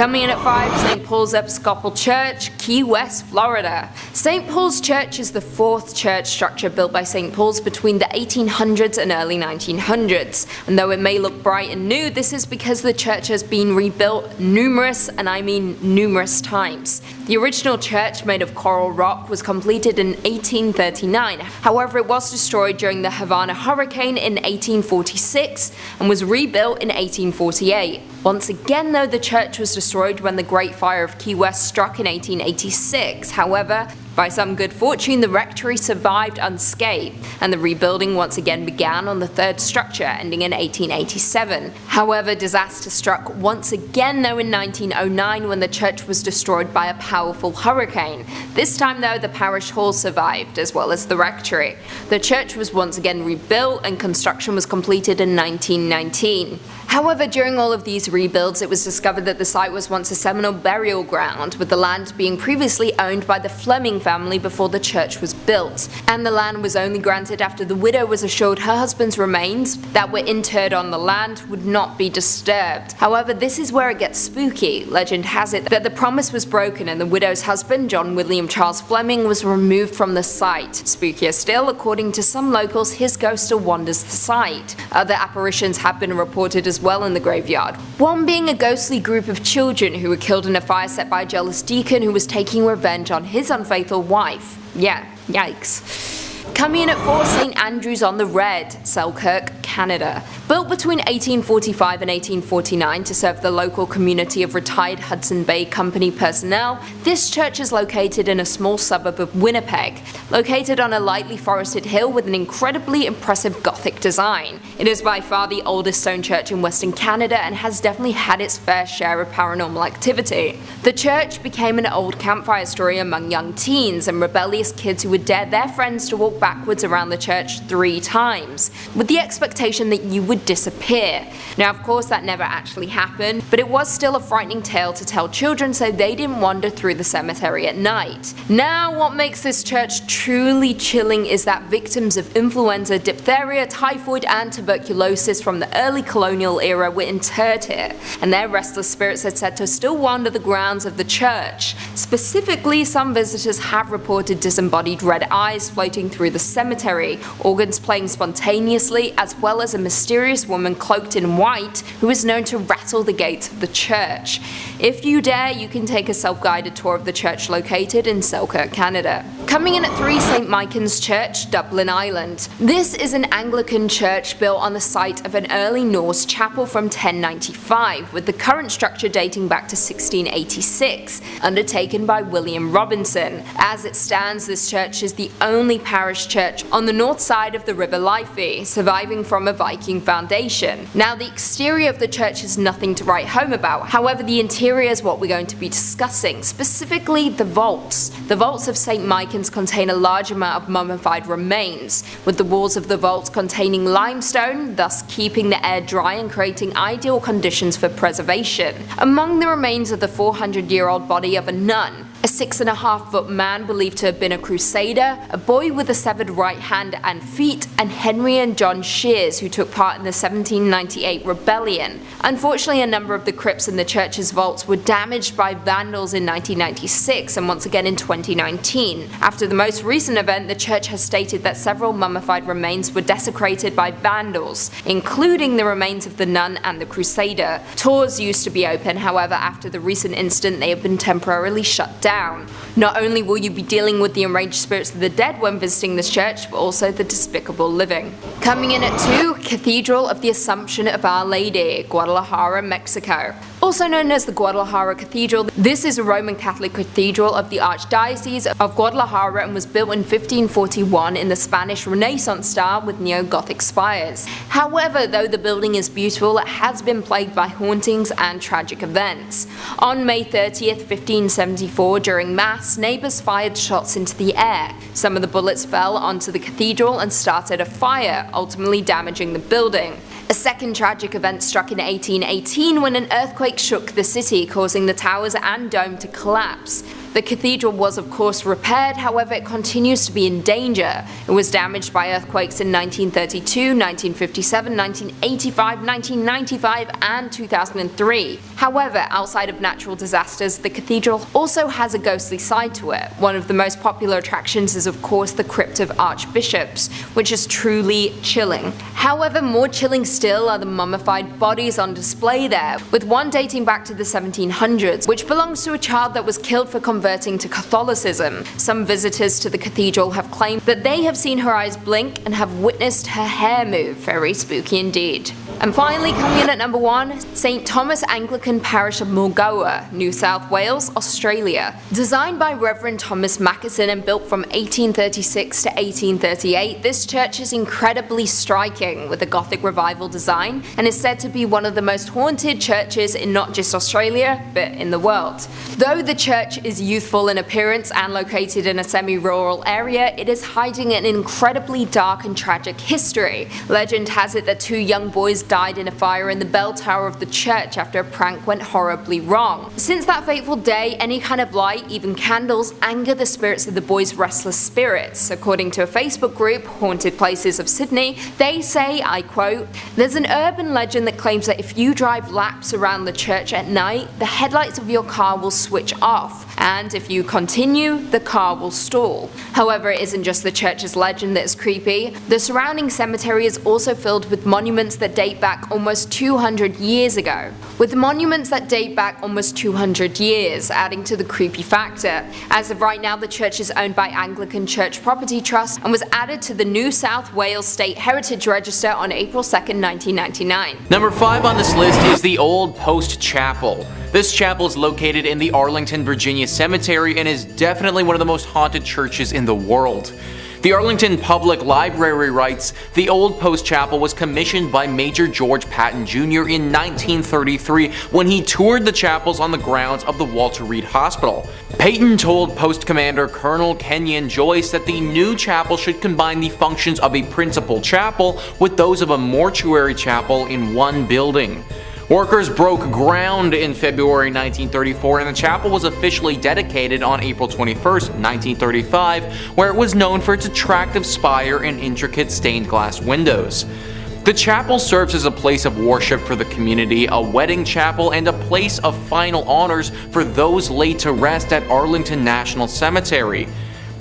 Coming in at 5, St. Paul's Episcopal Church, Key West, Florida. St. Paul's Church is the fourth church structure built by St. Paul's between the 1800s and early 1900s. And though it may look bright and new, this is because the church has been rebuilt numerous, and I mean numerous times. The original church, made of coral rock, was completed in 1839. However, it was destroyed during the Havana hurricane in 1846 and was rebuilt in 1848. Once again though, the church was destroyed when the Great Fire of Key West struck in 1886. However, by some good fortune, the rectory survived unscathed, and the rebuilding once again began on the third structure, ending in 1887. However, disaster struck once again though in 1909 when the church was destroyed by a powerful hurricane. This time though, the parish hall survived, as well as the rectory. The church was once again rebuilt and construction was completed in 1919. However, during all of these rebuilds, it was discovered that the site was once a Seminole burial ground, with the land being previously owned by the Fleming family before the church was built, and the land was only granted after the widow was assured her husband's remains that were interred on the land would not be disturbed. However, this is where it gets spooky. Legend has it that the promise was broken and the widow's husband, John William Charles Fleming, was removed from the site. Spookier still, according to some locals, his ghost still wanders the site. Other apparitions have been reported as well in the graveyard, one being a ghostly group of children who were killed in a fire set by a jealous deacon who was taking revenge on his unfaithful wife. Yeah, yikes. Coming in at 4, St. Andrew's on the Red, Selkirk, Canada. Built between 1845 and 1849 to serve the local community of retired Hudson Bay Company personnel, this church is located in a small suburb of Winnipeg, located on a lightly forested hill with an incredibly impressive Gothic design. It is by far the oldest stone church in Western Canada and has definitely had its fair share of paranormal activity. The church became an old campfire story among young teens and rebellious kids who would dare their friends to walk backwards around the church 3 times, with the expectation that you would disappear. Now, of course, that never actually happened, but it was still a frightening tale to tell children so they didn't wander through the cemetery at night. Now, what makes this church truly chilling is that victims of influenza, diphtheria, typhoid, and tuberculosis from the early colonial era were interred here, and their restless spirits are said to still wander the grounds of the church. Specifically, some visitors have reported disembodied red eyes floating through the cemetery, organs playing spontaneously, as well as a mysterious woman cloaked in white who is known to rattle the gates of the church. If you dare, you can take a self-guided tour of the church located in Selkirk, Canada. Coming in at 3, St. Michan's Church, Dublin, Ireland. This is an Anglican church built on the site of an early Norse chapel from 1095, with the current structure dating back to 1686, undertaken by William Robinson. As it stands, this church is the only parish church on the north side of the River Liffey, surviving from a Viking foundation. Now, the exterior of the church is nothing to write home about, however the interior is what we're going to be discussing, specifically the vaults. The vaults of St. Michan's contain a large amount of mummified remains, with the walls of the vaults containing limestone, thus keeping the air dry and creating ideal conditions for preservation. Among the remains of the 400-year-old body of a nun, a 6.5-foot man believed to have been a crusader, a boy with a severed right hand and feet, and Henry and John Shears, who took part in the 1798 rebellion. Unfortunately, a number of the crypts in the church's vaults were damaged by vandals in 1996 and once again in 2019. After the most recent event, the church has stated that several mummified remains were desecrated by vandals, including the remains of the nun and the crusader. Tours used to be open, however, after the recent incident, they have been temporarily shut down. Not only will you be dealing with the enraged spirits of the dead when visiting this church, but also the despicable living. Coming in at 2, Cathedral of the Assumption of Our Lady, Guadalajara, Mexico. Also known as the Guadalajara Cathedral, this is a Roman Catholic cathedral of the Archdiocese of Guadalajara and was built in 1541 in the Spanish Renaissance style with neo-Gothic spires. However, though the building is beautiful, it has been plagued by hauntings and tragic events. On May 30th, 1574, during Mass, neighbors fired shots into the air. Some of the bullets fell onto the cathedral and started a fire, ultimately damaging the building. A second tragic event struck in 1818 when an earthquake shook the city, causing the towers and dome to collapse. The cathedral was of course repaired, however it continues to be in danger. It was damaged by earthquakes in 1932, 1957, 1985, 1995 and 2003. However, outside of natural disasters, the cathedral also has a ghostly side to it. One of the most popular attractions is of course the Crypt of Archbishops, which is truly chilling. However, more chilling still are the mummified bodies on display there, with one dating back to the 1700s, which belongs to a child that was killed for converting to Catholicism. Some visitors to the cathedral have claimed that they have seen her eyes blink and have witnessed her hair move. Very spooky indeed. And finally, coming in at number 1, St. Thomas Anglican Parish of Mulgoa, New South Wales, Australia. Designed by Reverend Thomas Mackison and built from 1836 to 1838, this church is incredibly striking with a Gothic revival design and is said to be one of the most haunted churches in not just Australia, but in the world. Though the church is youthful in appearance and located in a semi-rural area, it is hiding an incredibly dark and tragic history. Legend has it that 2 young boys died in a fire in the bell tower of the church after a prank went horribly wrong. Since that fateful day, any kind of light, even candles, anger the spirits of the boys' restless spirits. According to a Facebook group, Haunted Places of Sydney, they say, I quote, "There's an urban legend that claims that if you drive laps around the church at night, the headlights of your car will switch off, and if you continue, the car will stall." However, it isn't just the church's legend that is creepy. The surrounding cemetery is also filled with monuments that date back almost 200 years ago. With monuments that date back almost 200 years, adding to the creepy factor. As of right now, the church is owned by Anglican Church Property Trust and was added to the New South Wales State Heritage Register on April 2nd, 1999. Number 5 on this list is the Old Post Chapel. This chapel is located in the Arlington, Virginia Cemetery and is definitely one of the most haunted churches in the world. The Arlington Public Library writes, the Old Post Chapel was commissioned by Major George Patton Jr. in 1933 when he toured the chapels on the grounds of the Walter Reed Hospital. Patton told Post Commander Colonel Kenyon Joyce that the new chapel should combine the functions of a principal chapel with those of a mortuary chapel in one building. Workers broke ground in February 1934 and the chapel was officially dedicated on April 21st, 1935, where it was known for its attractive spire and intricate stained glass windows. The chapel serves as a place of worship for the community, a wedding chapel, and a place of final honors for those laid to rest at Arlington National Cemetery.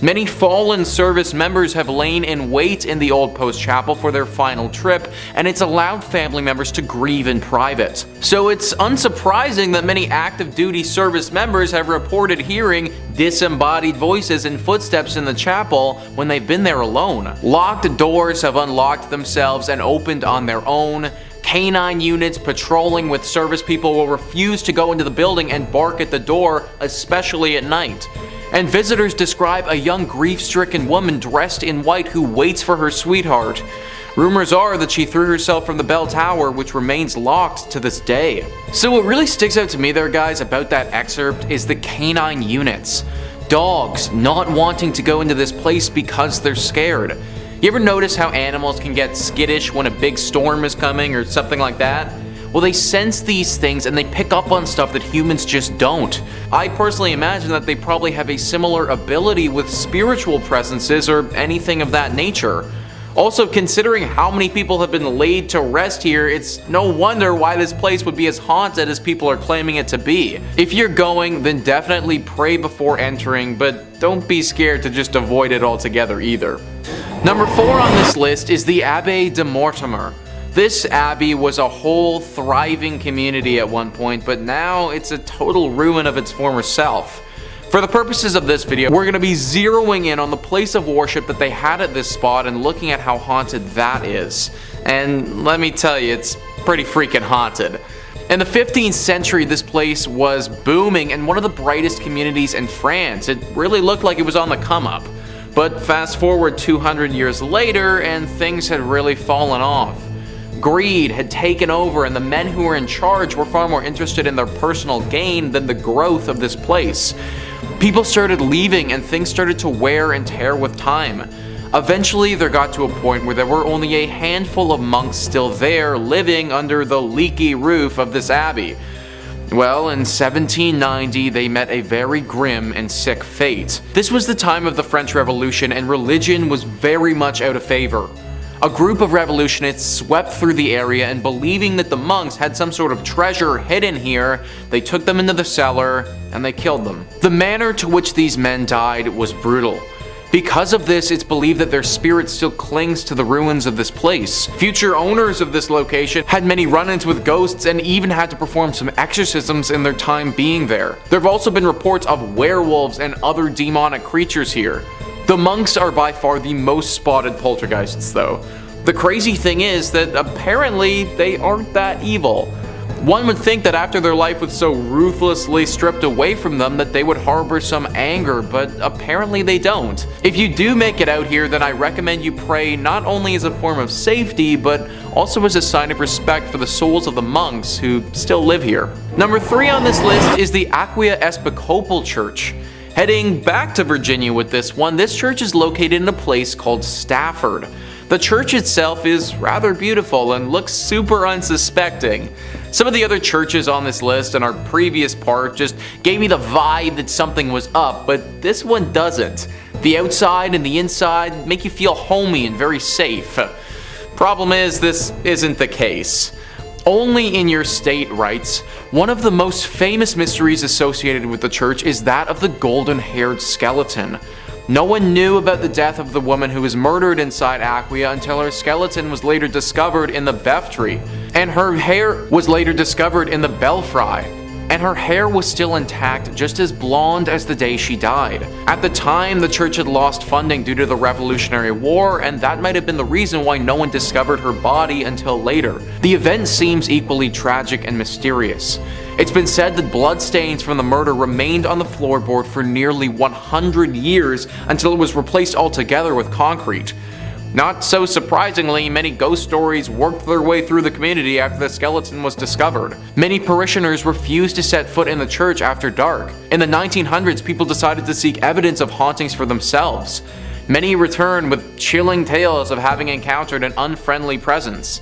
Many fallen service members have lain in wait in the Old Post Chapel for their final trip, and it's allowed family members to grieve in private. So it's unsurprising that many active duty service members have reported hearing disembodied voices and footsteps in the chapel when they've been there alone. Locked doors have unlocked themselves and opened on their own. Canine units patrolling with service people will refuse to go into the building and bark at the door, especially at night. And visitors describe a young grief-stricken woman dressed in white who waits for her sweetheart. Rumors are that she threw herself from the bell tower, which remains locked to this day. So what really sticks out to me there, guys, about that excerpt is the canine units. Dogs not wanting to go into this place because they're scared. You ever notice how animals can get skittish when a big storm is coming or something like that? Well, they sense these things and they pick up on stuff that humans just don't. I personally imagine that they probably have a similar ability with spiritual presences or anything of that nature. Also, considering how many people have been laid to rest here, it's no wonder why this place would be as haunted as people are claiming it to be. If you're going, then definitely pray before entering, but don't be scared to just avoid it altogether either. Number 4 on this list is the Abbaye de Mortimer. This abbey was a whole thriving community at one point, but now it's a total ruin of its former self. For the purposes of this video, we're going to be zeroing in on the place of worship that they had at this spot and looking at how haunted that is. And let me tell you, it's pretty freaking haunted. In the 15th century, this place was booming and one of the brightest communities in France. It really looked like it was on the come up. But fast forward 200 years later and things had really fallen off. Greed had taken over and the men who were in charge were far more interested in their personal gain than the growth of this place. People started leaving and things started to wear and tear with time. Eventually there got to a point where there were only a handful of monks still there living under the leaky roof of this abbey. Well, in 1790, they met a very grim and sick fate. This was the time of the French Revolution, and religion was very much out of favor. A group of revolutionists swept through the area, and believing that the monks had some sort of treasure hidden here, they took them into the cellar and they killed them. The manner to which these men died was brutal. Because of this, it's believed that their spirit still clings to the ruins of this place. Future owners of this location had many run-ins with ghosts and even had to perform some exorcisms in their time being there. There have also been reports of werewolves and other demonic creatures here. The monks are by far the most spotted poltergeists though. The crazy thing is that apparently they aren't that evil. One would think that after their life was so ruthlessly stripped away from them that they would harbor some anger, but apparently they don't. If you do make it out here, then I recommend you pray not only as a form of safety, but also as a sign of respect for the souls of the monks who still live here. Number 3 on this list is the Aquia Episcopal Church. Heading back to Virginia with this one, this church is located in a place called Stafford. The church itself is rather beautiful and looks super unsuspecting. Some of the other churches on this list in our previous part just gave me the vibe that something was up, but this one doesn't. The outside and the inside make you feel homey and very safe. Problem is, this isn't the case. Only in your state writes, one of the most famous mysteries associated with the church is that of the golden-haired skeleton. No one knew about the death of the woman who was murdered inside Aquia until her skeleton was later discovered in the Beftree, and her hair was later discovered in the Belfry. And her hair was still intact, just as blonde as the day she died. At the time, the church had lost funding due to the Revolutionary War, and that might have been the reason why no one discovered her body until later. The event seems equally tragic and mysterious. It's been said that bloodstains from the murder remained on the floorboard for nearly 100 years until it was replaced altogether with concrete. Not so surprisingly, many ghost stories worked their way through the community after the skeleton was discovered. Many parishioners refused to set foot in the church after dark. In the 1900s, people decided to seek evidence of hauntings for themselves. Many returned with chilling tales of having encountered an unfriendly presence.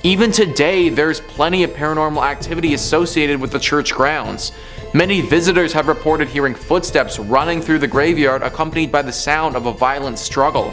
Even today, there's plenty of paranormal activity associated with the church grounds. Many visitors have reported hearing footsteps running through the graveyard accompanied by the sound of a violent struggle.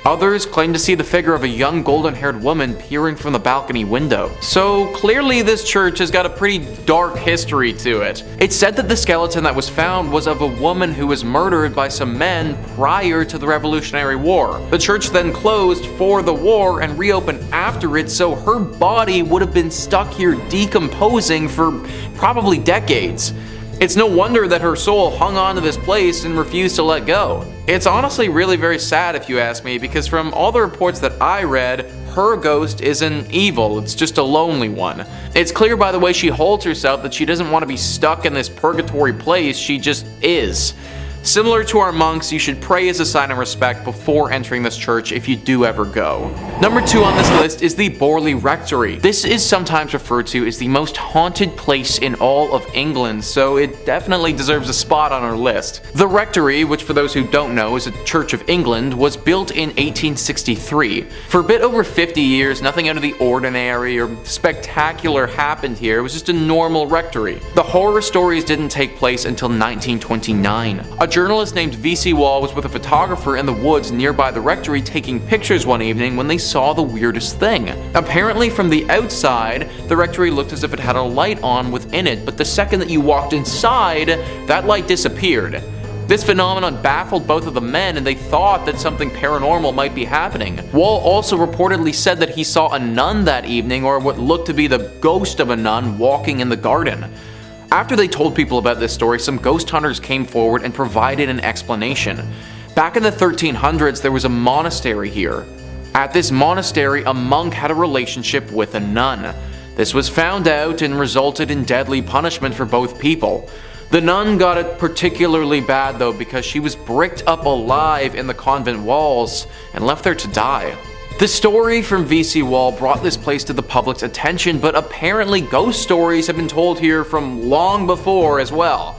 Others claim to see the figure of a young golden-haired woman peering from the balcony window. So clearly this church has got a pretty dark history to it. It's said that the skeleton that was found was of a woman who was murdered by some men prior to the Revolutionary War. The church then closed for the war and reopened after it, so her body would have been stuck here decomposing for probably decades. It's no wonder that her soul hung on to this place and refused to let go. It's honestly really very sad if you ask me, because from all the reports that I read, her ghost isn't evil, it's just a lonely one. It's clear by the way she holds herself that she doesn't want to be stuck in this purgatory place, she just is. Similar to our monks, you should pray as a sign of respect before entering this church if you do ever go. Number 2 on this list is the Borley Rectory. This is sometimes referred to as the most haunted place in all of England, so it definitely deserves a spot on our list. The Rectory, which for those who don't know is a Church of England, was built in 1863. For a bit over 50 years, nothing out of the ordinary or spectacular happened here. It was just a normal rectory. The horror stories didn't take place until 1929. A journalist named V.C. Wall was with a photographer in the woods nearby the rectory taking pictures one evening when they saw the weirdest thing. Apparently from the outside, the rectory looked as if it had a light on within it, but the second that you walked inside, that light disappeared. This phenomenon baffled both of the men, and they thought that something paranormal might be happening. Wall also reportedly said that he saw a nun that evening, or what looked to be the ghost of a nun, walking in the garden. After they told people about this story, some ghost hunters came forward and provided an explanation. Back in the 1300s, there was a monastery here. At this monastery, a monk had a relationship with a nun. This was found out and resulted in deadly punishment for both people. The nun got it particularly bad though, because she was bricked up alive in the convent walls and left there to die. The story from V.C. Wall brought this place to the public's attention, but apparently ghost stories have been told here from long before as well.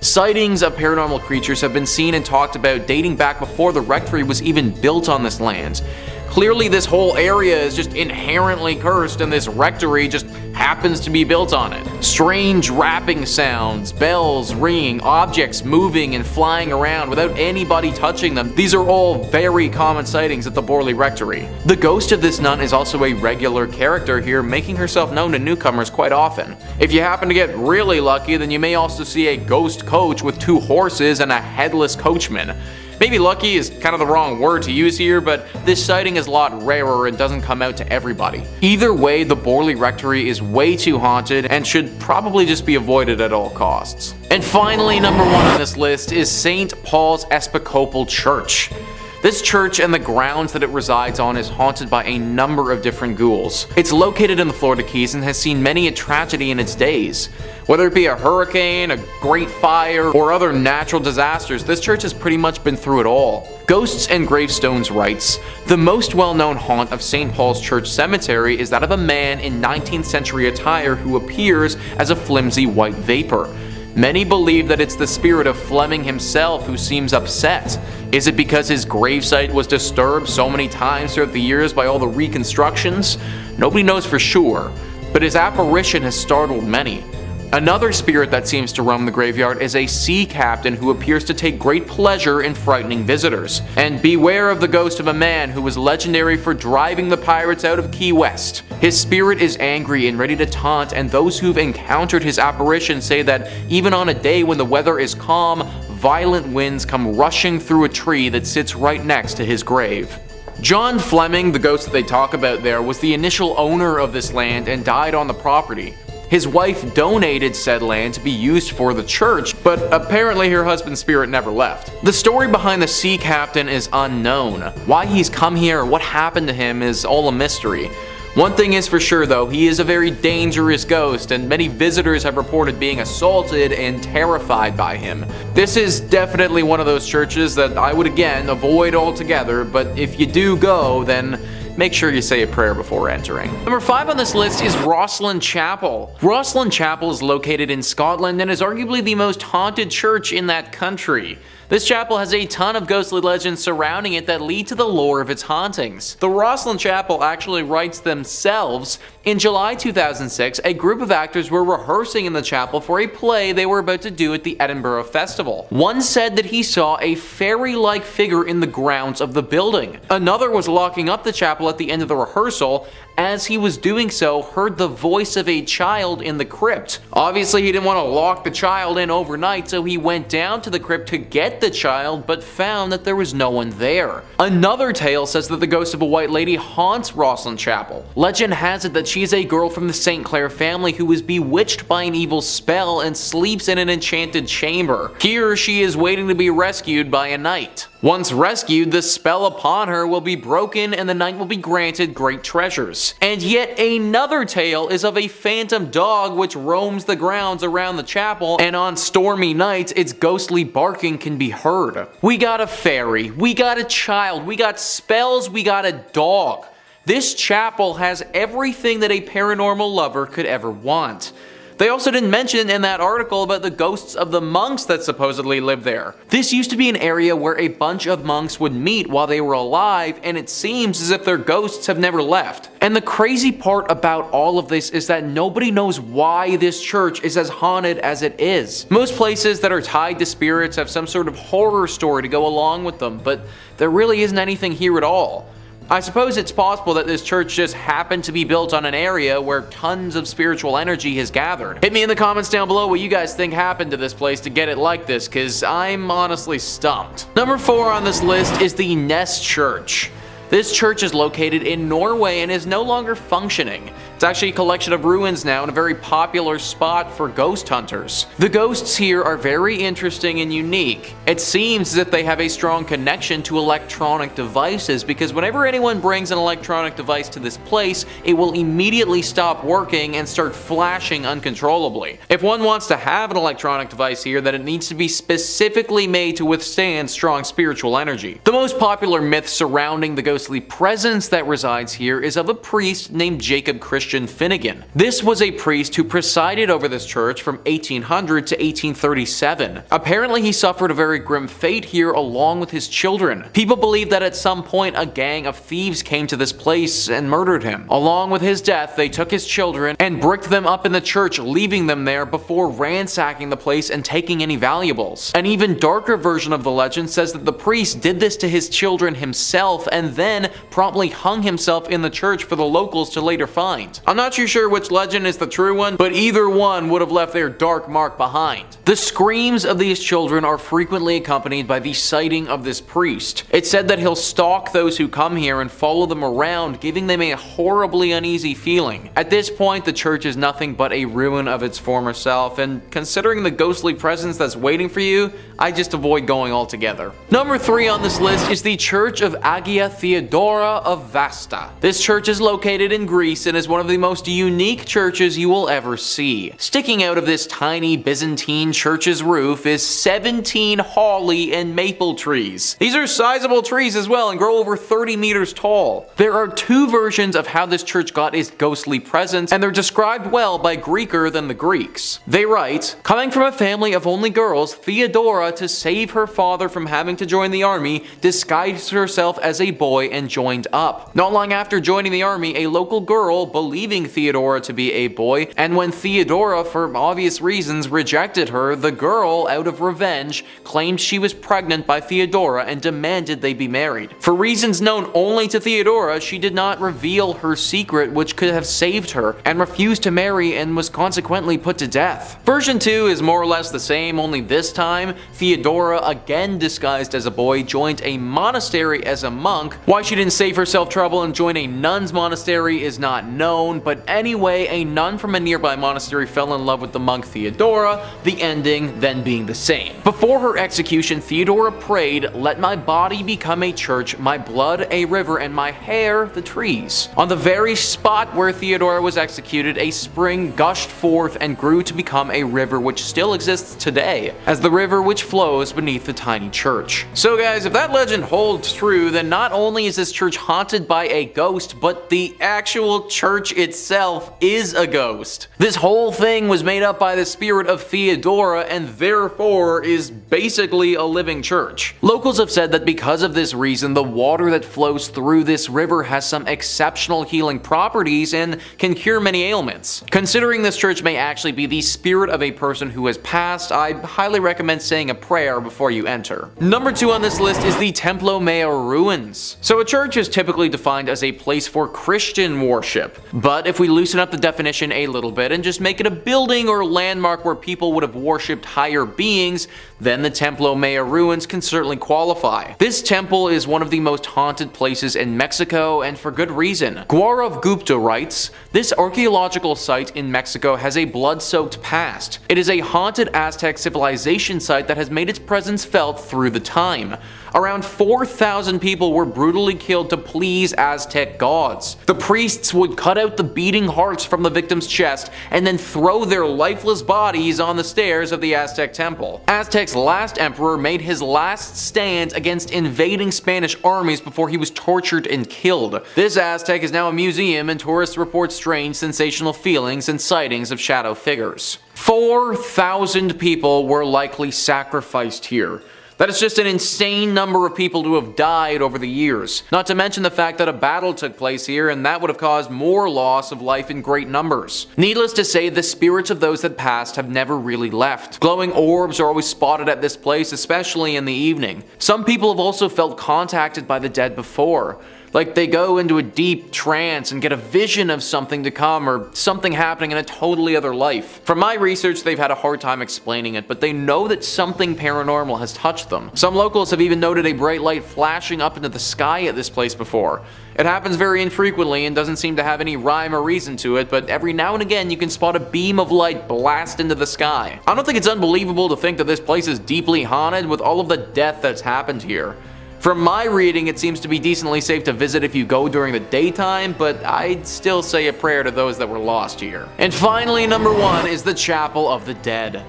Sightings of paranormal creatures have been seen and talked about dating back before the rectory was even built on this land. Clearly this whole area is just inherently cursed, and this rectory just happens to be built on it. Strange rapping sounds, bells ringing, objects moving and flying around without anybody touching them. These are all very common sightings at the Borley Rectory. The ghost of this nun is also a regular character here, making herself known to newcomers quite often. If you happen to get really lucky, then you may also see a ghost coach with 2 horses and a headless coachman. Maybe lucky is kind of the wrong word to use here, but this sighting is a lot rarer and doesn't come out to everybody. Either way, the Borley Rectory is way too haunted and should probably just be avoided at all costs. And finally, number 1 on this list is St. Paul's Episcopal Church. This church and the grounds that it resides on is haunted by a number of different ghouls. It's located in the Florida Keys and has seen many a tragedy in its days. Whether it be a hurricane, a great fire, or other natural disasters, this church has pretty much been through it all. Ghosts and Gravestones writes, "The most well-known haunt of St. Paul's Church Cemetery is that of a man in 19th century attire who appears as a flimsy white vapor. Many believe that it's the spirit of Fleming himself who seems upset. Is it because his gravesite was disturbed so many times throughout the years by all the reconstructions? Nobody knows for sure, but his apparition has startled many. Another spirit that seems to roam the graveyard is a sea captain who appears to take great pleasure in frightening visitors. And beware of the ghost of a man who was legendary for driving the pirates out of Key West. His spirit is angry and ready to taunt, and those who've encountered his apparition say that even on a day when the weather is calm, violent winds come rushing through a tree that sits right next to his grave." John Fleming, the ghost that they talk about there, was the initial owner of this land and died on the property. His wife donated said land to be used for the church, but apparently her husband's spirit never left. The story behind the sea captain is unknown. Why he's come here or what happened to him is all a mystery. One thing is for sure though, he is a very dangerous ghost, and many visitors have reported being assaulted and terrified by him. This is definitely one of those churches that I would again avoid altogether, but if you do go, then make sure you say a prayer before entering. Number 5 on this list is Rosslyn Chapel. Rosslyn Chapel is located in Scotland and is arguably the most haunted church in that country. This chapel has a ton of ghostly legends surrounding it that lead to the lore of its hauntings. The Rosslyn Chapel actually writes themselves. In July 2006, a group of actors were rehearsing in the chapel for a play they were about to do at the Edinburgh Festival. One said that he saw a fairy-like figure in the grounds of the building. Another was locking up the chapel at the end of the rehearsal. As he was doing so, heard the voice of a child in the crypt. Obviously, he didn't want to lock the child in overnight, so he went down to the crypt to get the child, but found that there was no one there. Another tale says that the ghost of a white lady haunts Rosslyn Chapel. Legend has it that she is a girl from the St. Clair family who was bewitched by an evil spell and sleeps in an enchanted chamber. Here, she is waiting to be rescued by a knight. Once rescued, the spell upon her will be broken and the knight will be granted great treasures. And yet another tale is of a phantom dog which roams the grounds around the chapel, and on stormy nights its ghostly barking can be heard. We got a fairy, we got a child, we got spells, we got a dog. This chapel has everything that a paranormal lover could ever want. They also didn't mention in that article about the ghosts of the monks that supposedly live there. This used to be an area where a bunch of monks would meet while they were alive, and it seems as if their ghosts have never left. And the crazy part about all of this is that nobody knows why this church is as haunted as it is. Most places that are tied to spirits have some sort of horror story to go along with them, but there really isn't anything here at all. I suppose it's possible that this church just happened to be built on an area where tons of spiritual energy has gathered. Hit me in the comments down below what you guys think happened to this place to get it like this, cause I'm honestly stumped. Number 4 on this list is the Ness Church. This church is located in Norway and is no longer functioning. It's actually a collection of ruins now and a very popular spot for ghost hunters. The ghosts here are very interesting and unique. It seems as if they have a strong connection to electronic devices, because whenever anyone brings an electronic device to this place, it will immediately stop working and start flashing uncontrollably. If one wants to have an electronic device here, then it needs to be specifically made to withstand strong spiritual energy. The most popular myth surrounding the ghostly presence that resides here is of a priest named Jacob Christian. Christian Finnegan. This was a priest who presided over this church from 1800 to 1837. Apparently he suffered a very grim fate here along with his children. People believe that at some point a gang of thieves came to this place and murdered him. Along with his death, they took his children and bricked them up in the church, leaving them there before ransacking the place and taking any valuables. An even darker version of the legend says that the priest did this to his children himself and then promptly hung himself in the church for the locals to later find. I'm not too sure which legend is the true one, but either one would have left their dark mark behind. The screams of these children are frequently accompanied by the sighting of this priest. It's said that he'll stalk those who come here and follow them around, giving them a horribly uneasy feeling. At this point, the church is nothing but a ruin of its former self, and considering the ghostly presence that's waiting for you, I just avoid going altogether. Number 3 on this list is the Church of Agia Theodora of Vasta. This church is located in Greece and is one of the most unique churches you will ever see. Sticking out of this tiny Byzantine church's roof is 17 holly and maple trees. These are sizable trees as well and grow over 30 meters tall. There are 2 versions of how this church got its ghostly presence, and they're described well by Greeker than the Greeks. They write, "Coming from a family of only girls, Theodora, to save her father from having to join the army, disguised herself as a boy and joined up. Not long after joining the army, a local girl, believing Theodora to be a boy, and when Theodora, for obvious reasons, rejected her, the girl, out of revenge, claimed she was pregnant by Theodora and demanded they be married. For reasons known only to Theodora, she did not reveal her secret, which could have saved her, and refused to marry and was consequently put to death." Version 2 is more or less the same, only this time, Theodora, again disguised as a boy, joined a monastery as a monk. Why she didn't save herself trouble and join a nun's monastery is not known, but anyway, a nun from a nearby monastery fell in love with the monk Theodora, the ending then being the same. Before her execution, Theodora prayed, "Let my body become a church, my blood a river, and my hair the trees." On the very spot where Theodora was executed, a spring gushed forth and grew to become a river which still exists today, as the river which flows beneath the tiny church. So guys, if that legend holds true, then not only is this church haunted by a ghost, but the actual church itself is a ghost. This whole thing was made up by the spirit of Theodora and therefore is basically a living church. Locals have said that because of this reason, the water that flows through this river has some exceptional healing properties and can cure many ailments. Considering this church may actually be the spirit of a person who has passed, I highly recommend saying a prayer before you enter. Number 2 on this list is the Templo Mayor ruins. So a church is typically defined as a place for Christian worship, but if we loosen up the definition a little bit and just make it a building or landmark where people would have worshipped higher beings, then the Templo Mayor ruins can certainly qualify. This temple is one of the most haunted places in Mexico, and for good reason. Gaurav Gupta writes, "This archaeological site in Mexico has a blood-soaked past. It is a haunted Aztec civilization site that has made its presence felt through the time. Around 4,000 people were brutally killed to please Aztec gods. The priests would cut out the beating hearts from the victim's chest and then throw their lifeless bodies on the stairs of the Aztec temple. Aztec's last emperor made his last stand against invading Spanish armies before he was tortured and killed. This Aztec is now a museum, and tourists report strange, sensational feelings and sightings of shadow figures." 4,000 people were likely sacrificed here. That is just an insane number of people to have died over the years. Not to mention the fact that a battle took place here, and that would have caused more loss of life in great numbers. Needless to say, the spirits of those that passed have never really left. Glowing orbs are always spotted at this place, especially in the evening. Some people have also felt contacted by the dead before. Like they go into a deep trance and get a vision of something to come or something happening in a totally other life. From my research, they've had a hard time explaining it, but they know that something paranormal has touched them. Some locals have even noted a bright light flashing up into the sky at this place before. It happens very infrequently and doesn't seem to have any rhyme or reason to it, but every now and again you can spot a beam of light blast into the sky. I don't think it's unbelievable to think that this place is deeply haunted with all of the death that's happened here. From my reading, it seems to be decently safe to visit if you go during the daytime, but I'd still say a prayer to those that were lost here. And finally, number 1 is the Chapel of the Dead.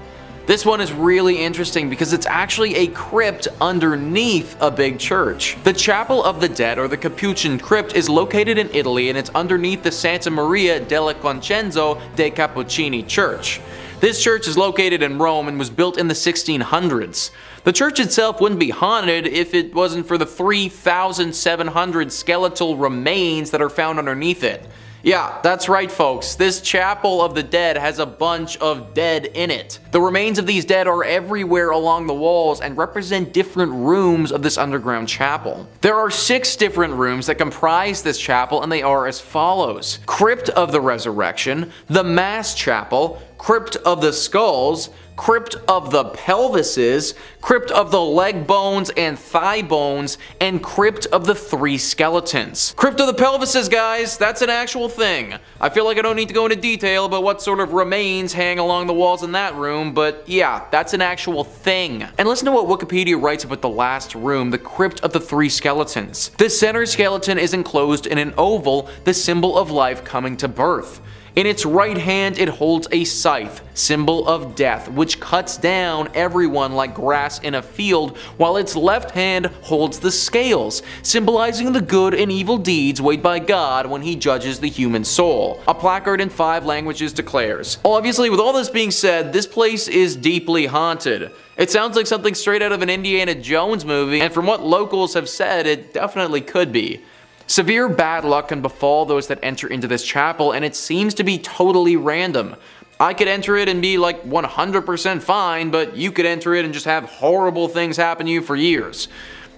This one is really interesting because it's actually a crypt underneath a big church. The Chapel of the Dead, or the Capuchin Crypt, is located in Italy and it's underneath the Santa Maria della Concenzo dei Cappuccini Church. This church is located in Rome and was built in the 1600s. The church itself wouldn't be haunted if it wasn't for the 3,700 skeletal remains that are found underneath it. Yeah, that's right folks, this Chapel of the Dead has a bunch of dead in it. The remains of these dead are everywhere along the walls and represent different rooms of this underground chapel. There are 6 different rooms that comprise this chapel, and they are as follows: Crypt of the Resurrection, the Mass Chapel, Crypt of the Skulls, Crypt of the Pelvises, Crypt of the Leg Bones and Thigh Bones, and Crypt of the 3 Skeletons. Crypt of the Pelvises, guys, that's an actual thing. I feel like I don't need to go into detail about what sort of remains hang along the walls in that room, but yeah, that's an actual thing. And listen to what Wikipedia writes about the last room, the Crypt of the 3 Skeletons. The center skeleton is enclosed in an oval, the symbol of life coming to birth. In its right hand it holds a scythe, symbol of death, which cuts down everyone like grass in a field, while its left hand holds the scales, symbolizing the good and evil deeds weighed by God when he judges the human soul. A placard in 5 languages declares. Obviously, with all this being said, this place is deeply haunted. It sounds like something straight out of an Indiana Jones movie, and from what locals have said, it definitely could be. Severe bad luck can befall those that enter into this chapel, and it seems to be totally random. I could enter it and be like 100% fine, but you could enter it and just have horrible things happen to you for years.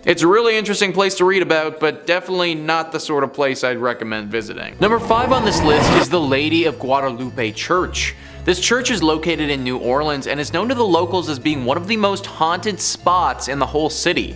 It's a really interesting place to read about, but definitely not the sort of place I'd recommend visiting. Number 5 on this list is the Lady of Guadalupe Church. This church is located in New Orleans and is known to the locals as being one of the most haunted spots in the whole city.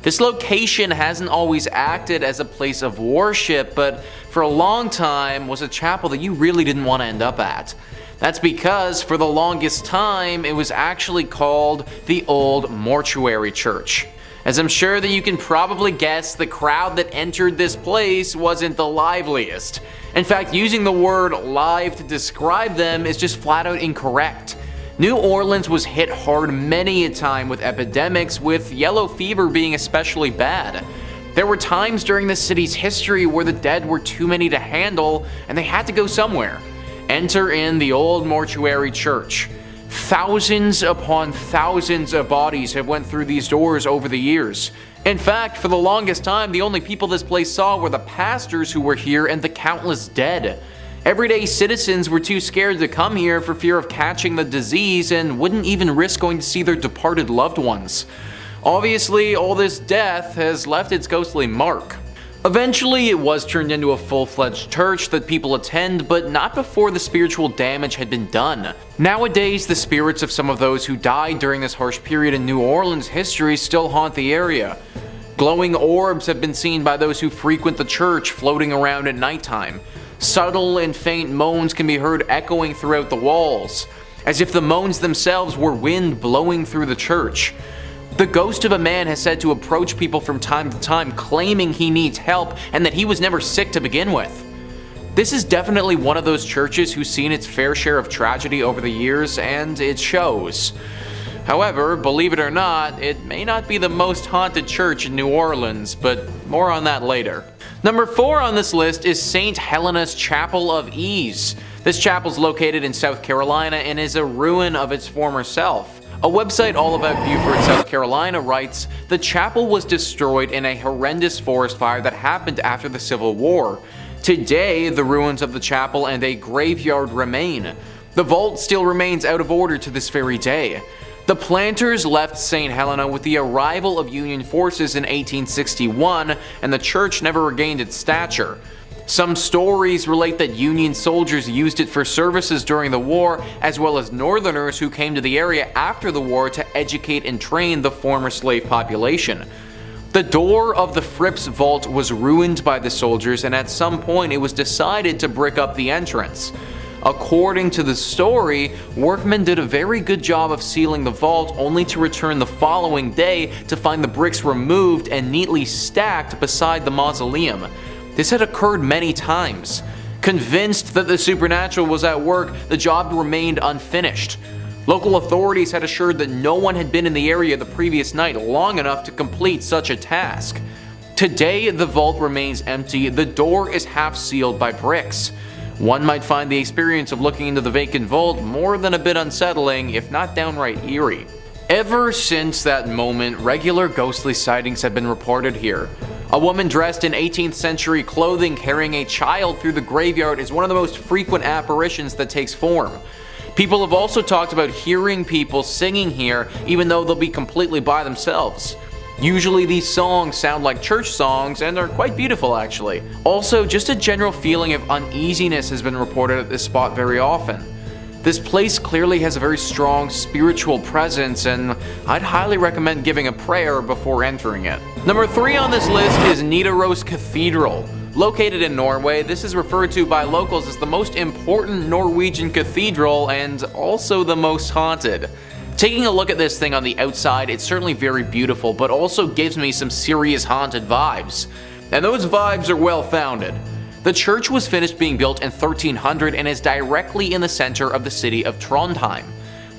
This location hasn't always acted as a place of worship, but for a long time was a chapel that you really didn't want to end up at. That's because for the longest time it was actually called the Old Mortuary Church. As I'm sure that you can probably guess, the crowd that entered this place wasn't the liveliest. In fact, using the word live to describe them is just flat out incorrect. New Orleans was hit hard many a time with epidemics, with yellow fever being especially bad. There were times during the city's history where the dead were too many to handle and they had to go somewhere. Enter in the Old Mortuary Church. Thousands upon thousands of bodies have went through these doors over the years. In fact, for the longest time, the only people this place saw were the pastors who were here and the countless dead. Everyday citizens were too scared to come here for fear of catching the disease and wouldn't even risk going to see their departed loved ones. Obviously, all this death has left its ghostly mark. Eventually, it was turned into a full-fledged church that people attend, but not before the spiritual damage had been done. Nowadays, the spirits of some of those who died during this harsh period in New Orleans history still haunt the area. Glowing orbs have been seen by those who frequent the church floating around at nighttime. Subtle and faint moans can be heard echoing throughout the walls, as if the moans themselves were wind blowing through the church. The ghost of a man has said to approach people from time to time claiming he needs help and that he was never sick to begin with. This is definitely one of those churches who's seen its fair share of tragedy over the years, and it shows. However, believe it or not, it may not be the most haunted church in New Orleans, but more on that later. Number 4 on this list is St. Helena's Chapel of Ease. This chapel is located in South Carolina and is a ruin of its former self. A website all about Beaufort, South Carolina writes, "The chapel was destroyed in a horrendous forest fire that happened after the Civil War. Today, the ruins of the chapel and a graveyard remain. The vault still remains out of order to this very day. The planters left St. Helena with the arrival of Union forces in 1861, and the church never regained its stature. Some stories relate that Union soldiers used it for services during the war, as well as Northerners who came to the area after the war to educate and train the former slave population. The door of the Fripp's vault was ruined by the soldiers, and at some point it was decided to brick up the entrance. According to the story, workmen did a very good job of sealing the vault, only to return the following day to find the bricks removed and neatly stacked beside the mausoleum. This had occurred many times. Convinced that the supernatural was at work, the job remained unfinished. Local authorities had assured that no one had been in the area the previous night long enough to complete such a task. Today, the vault remains empty. The door is half sealed by bricks. One might find the experience of looking into the vacant vault more than a bit unsettling, if not downright eerie. Ever since that moment, regular ghostly sightings have been reported here. A woman dressed in 18th century clothing carrying a child through the graveyard is one of the most frequent apparitions that takes form. People have also talked about hearing people singing here even though they'll be completely by themselves. Usually these songs sound like church songs and are quite beautiful actually. Also, just a general feeling of uneasiness has been reported at this spot very often. This place clearly has a very strong spiritual presence, and I'd highly recommend giving a prayer before entering it. Number 3 on this list is Nidaros Cathedral. Located in Norway, this is referred to by locals as the most important Norwegian cathedral and also the most haunted. Taking a look at this thing on the outside, it's certainly very beautiful, but also gives me some serious haunted vibes. And those vibes are well founded. The church was finished being built in 1300 and is directly in the center of the city of Trondheim.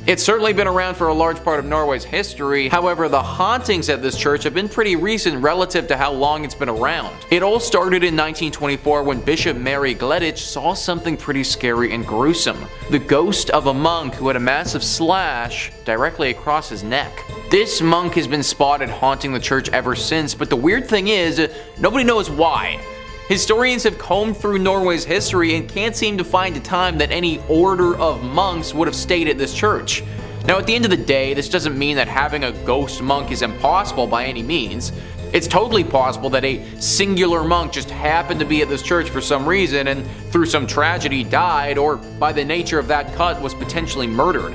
It's certainly been around for a large part of Norway's history, however the hauntings at this church have been pretty recent relative to how long it's been around. It all started in 1924 when Bishop Mary Gleditsch saw something pretty scary and gruesome. The ghost of a monk who had a massive slash directly across his neck. This monk has been spotted haunting the church ever since, but the weird thing is, nobody knows why. Historians have combed through Norway's history and can't seem to find a time that any order of monks would have stayed at this church. Now at the end of the day, this doesn't mean that having a ghost monk is impossible by any means. It's totally possible that a singular monk just happened to be at this church for some reason and through some tragedy died, or by the nature of that cut was potentially murdered.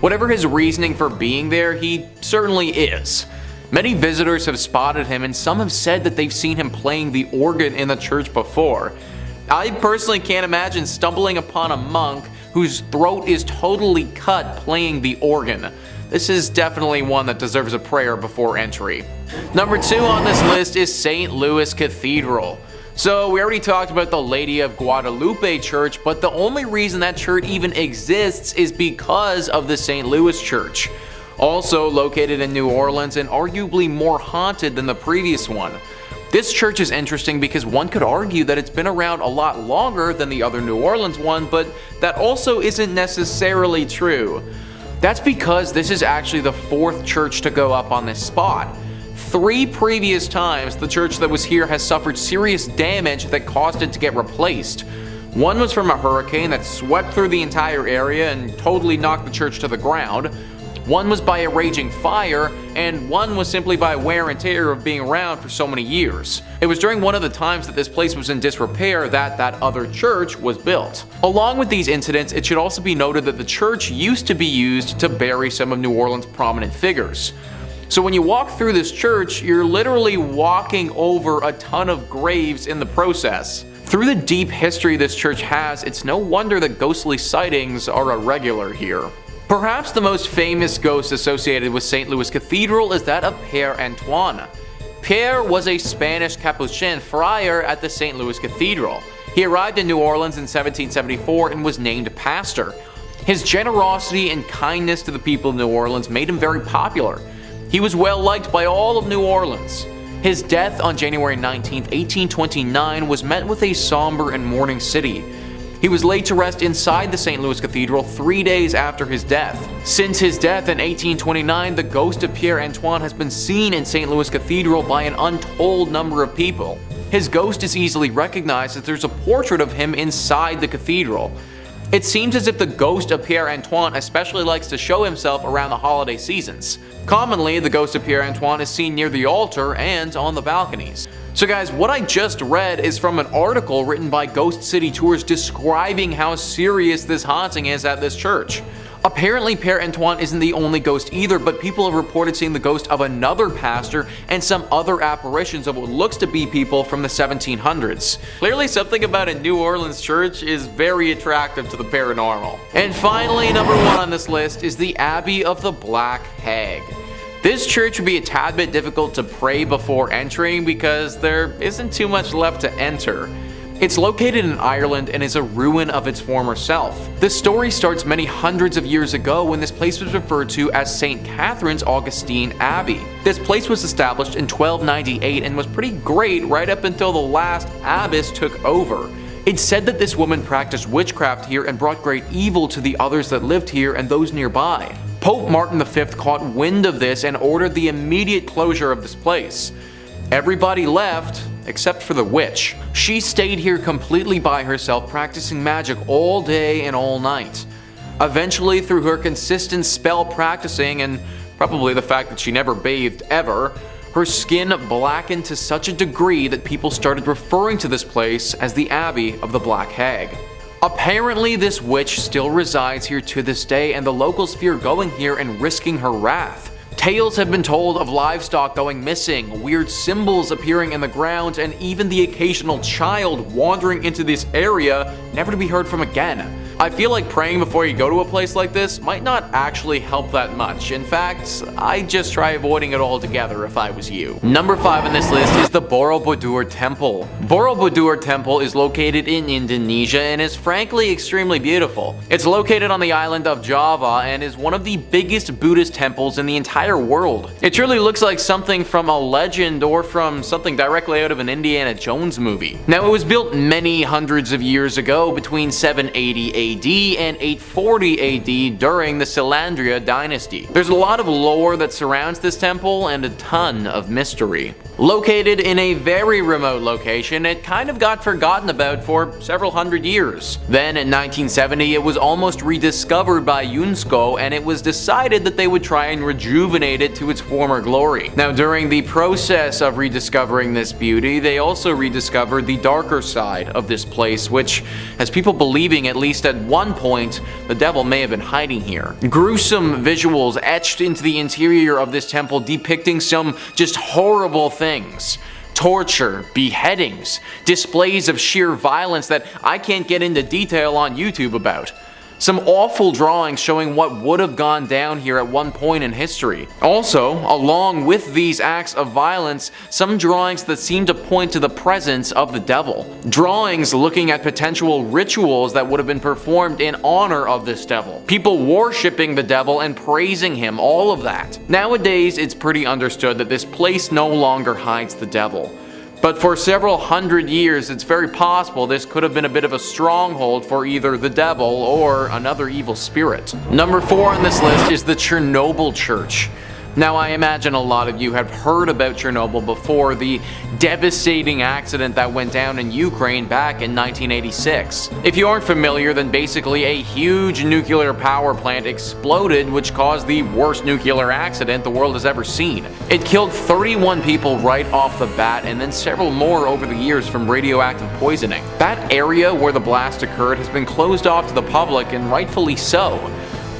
Whatever his reasoning for being there, he certainly is. Many visitors have spotted him, and some have said that they've seen him playing the organ in the church before. I personally can't imagine stumbling upon a monk whose throat is totally cut playing the organ. This is definitely one that deserves a prayer before entry. Number 2 on this list is St. Louis Cathedral. So we already talked about the Lady of Guadalupe Church, but the only reason that church even exists is because of the St. Louis Church. Also located in New Orleans and arguably more haunted than the previous one. This church is interesting because one could argue that it's been around a lot longer than the other New Orleans one, but that also isn't necessarily true. That's because this is actually the 4th church to go up on this spot. 3 previous times the church that was here has suffered serious damage that caused it to get replaced. One was from a hurricane that swept through the entire area and totally knocked the church to the ground. One was by a raging fire, and one was simply by wear and tear of being around for so many years. It was during one of the times that this place was in disrepair that other church was built. Along with these incidents, it should also be noted that the church used to be used to bury some of New Orleans' prominent figures. So when you walk through this church, you're literally walking over a ton of graves in the process. Through the deep history this church has, it's no wonder that ghostly sightings are a regular here. Perhaps the most famous ghost associated with St. Louis Cathedral is that of Père Antoine. Pierre was a Spanish Capuchin friar at the St. Louis Cathedral. He arrived in New Orleans in 1774 and was named pastor. His generosity and kindness to the people of New Orleans made him very popular. He was well liked by all of New Orleans. His death on January 19, 1829 was met with a somber and mourning city. He was laid to rest inside the St. Louis Cathedral 3 days after his death. Since his death in 1829, the ghost of Père Antoine has been seen in St. Louis Cathedral by an untold number of people. His ghost is easily recognized as there's a portrait of him inside the cathedral. It seems as if the ghost of Père Antoine especially likes to show himself around the holiday seasons. Commonly, the ghost of Père Antoine is seen near the altar and on the balconies. So guys, what I just read is from an article written by Ghost City Tours describing how serious this haunting is at this church. Apparently Père Antoine isn't the only ghost either, but people have reported seeing the ghost of another pastor and some other apparitions of what looks to be people from the 1700s. Clearly something about a New Orleans church is very attractive to the paranormal. And finally, number 1 on this list is the Abbey of the Black Hag. This church would be a tad bit difficult to pray before entering because there isn't too much left to enter. It's located in Ireland and is a ruin of its former self. This story starts many hundreds of years ago when this place was referred to as St. Catherine's Augustine Abbey. This place was established in 1298 and was pretty great right up until the last abbess took over. It's said that this woman practiced witchcraft here and brought great evil to the others that lived here and those nearby. Pope Martin V caught wind of this and ordered the immediate closure of this place. Everybody left, except for the witch. She stayed here completely by herself, practicing magic all day and all night. Eventually, through her consistent spell practicing and probably the fact that she never bathed ever, her skin blackened to such a degree that people started referring to this place as the Abbey of the Black Hag. Apparently, this witch still resides here to this day, and the locals fear going here and risking her wrath. Tales have been told of livestock going missing, weird symbols appearing in the ground, and even the occasional child wandering into this area, never to be heard from again. I feel like praying before you go to a place like this might not actually help that much. In fact, I'd just try avoiding it altogether if I was you. Number 5 on this list is the Borobudur Temple. Borobudur Temple is located in Indonesia and is frankly extremely beautiful. It's located on the island of Java and is one of the biggest Buddhist temples in the entire world. It truly looks like something from a legend or from something directly out of an Indiana Jones movie. Now, it was built many hundreds of years ago between 780 AD and 840 AD during the Selandria dynasty. There's a lot of lore that surrounds this temple and a ton of mystery. Located in a very remote location, it kind of got forgotten about for several hundred years. Then in 1970, it was almost rediscovered by UNESCO, and it was decided that they would try and rejuvenate it to its former glory. Now, during the process of rediscovering this beauty, they also rediscovered the darker side of this place, which has people believing, at least at one point, the devil may have been hiding here. Gruesome visuals etched into the interior of this temple depicting some just horrible things. Torture, beheadings, displays of sheer violence that I can't get into detail on YouTube about. Some awful drawings showing what would have gone down here at one point in history. Also, along with these acts of violence, some drawings that seem to point to the presence of the devil. Drawings looking at potential rituals that would have been performed in honor of this devil. People worshipping the devil and praising him, all of that. Nowadays, it's pretty understood that this place no longer hides the devil. But for several hundred years, it's very possible this could have been a bit of a stronghold for either the devil or another evil spirit. Number 4 on this list is the Chernobyl Church. Now, I imagine a lot of you have heard about Chernobyl before, the devastating accident that went down in Ukraine back in 1986. If you aren't familiar, then basically a huge nuclear power plant exploded, which caused the worst nuclear accident the world has ever seen. It killed 31 people right off the bat, and then several more over the years from radioactive poisoning. That area where the blast occurred has been closed off to the public, and rightfully so.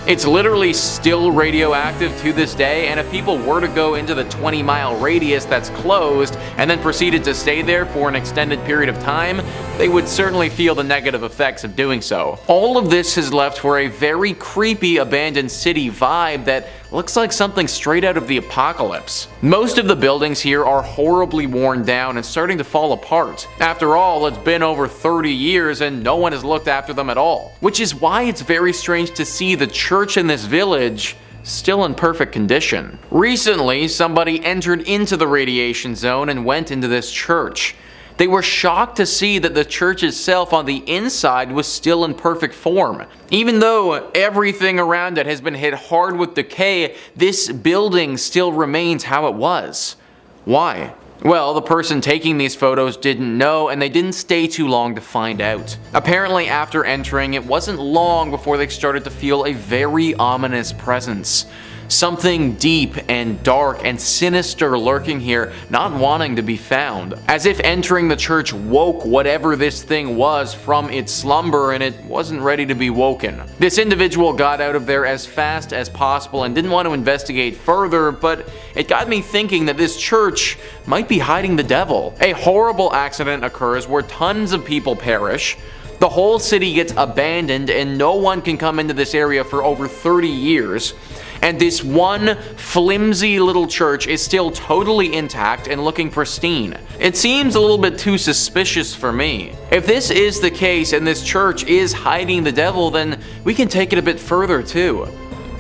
It's literally still radioactive to this day, and if people were to go into the 20-mile radius that's closed and then proceeded to stay there for an extended period of time, they would certainly feel the negative effects of doing so. All of this has left for a very creepy abandoned city vibe that looks like something straight out of the apocalypse. Most of the buildings here are horribly worn down and starting to fall apart. After all, it's been over 30 years and no one has looked after them at all. Which is why it's very strange to see the church in this village still in perfect condition. Recently, somebody entered into the radiation zone and went into this church. They were shocked to see that the church itself on the inside was still in perfect form. Even though everything around it has been hit hard with decay, this building still remains how it was. Why? Well, the person taking these photos didn't know, and they didn't stay too long to find out. Apparently, after entering, it wasn't long before they started to feel a very ominous presence. Something deep and dark and sinister lurking here, not wanting to be found. As if entering the church woke whatever this thing was from its slumber, and it wasn't ready to be woken. This individual got out of there as fast as possible and didn't want to investigate further, but it got me thinking that this church might be hiding the devil. A horrible accident occurs where tons of people perish. The whole city gets abandoned and no one can come into this area for over 30 years. and this one flimsy little church is still totally intact and looking pristine. It seems a little bit too suspicious for me. If this is the case and this church is hiding the devil, then we can take it a bit further too.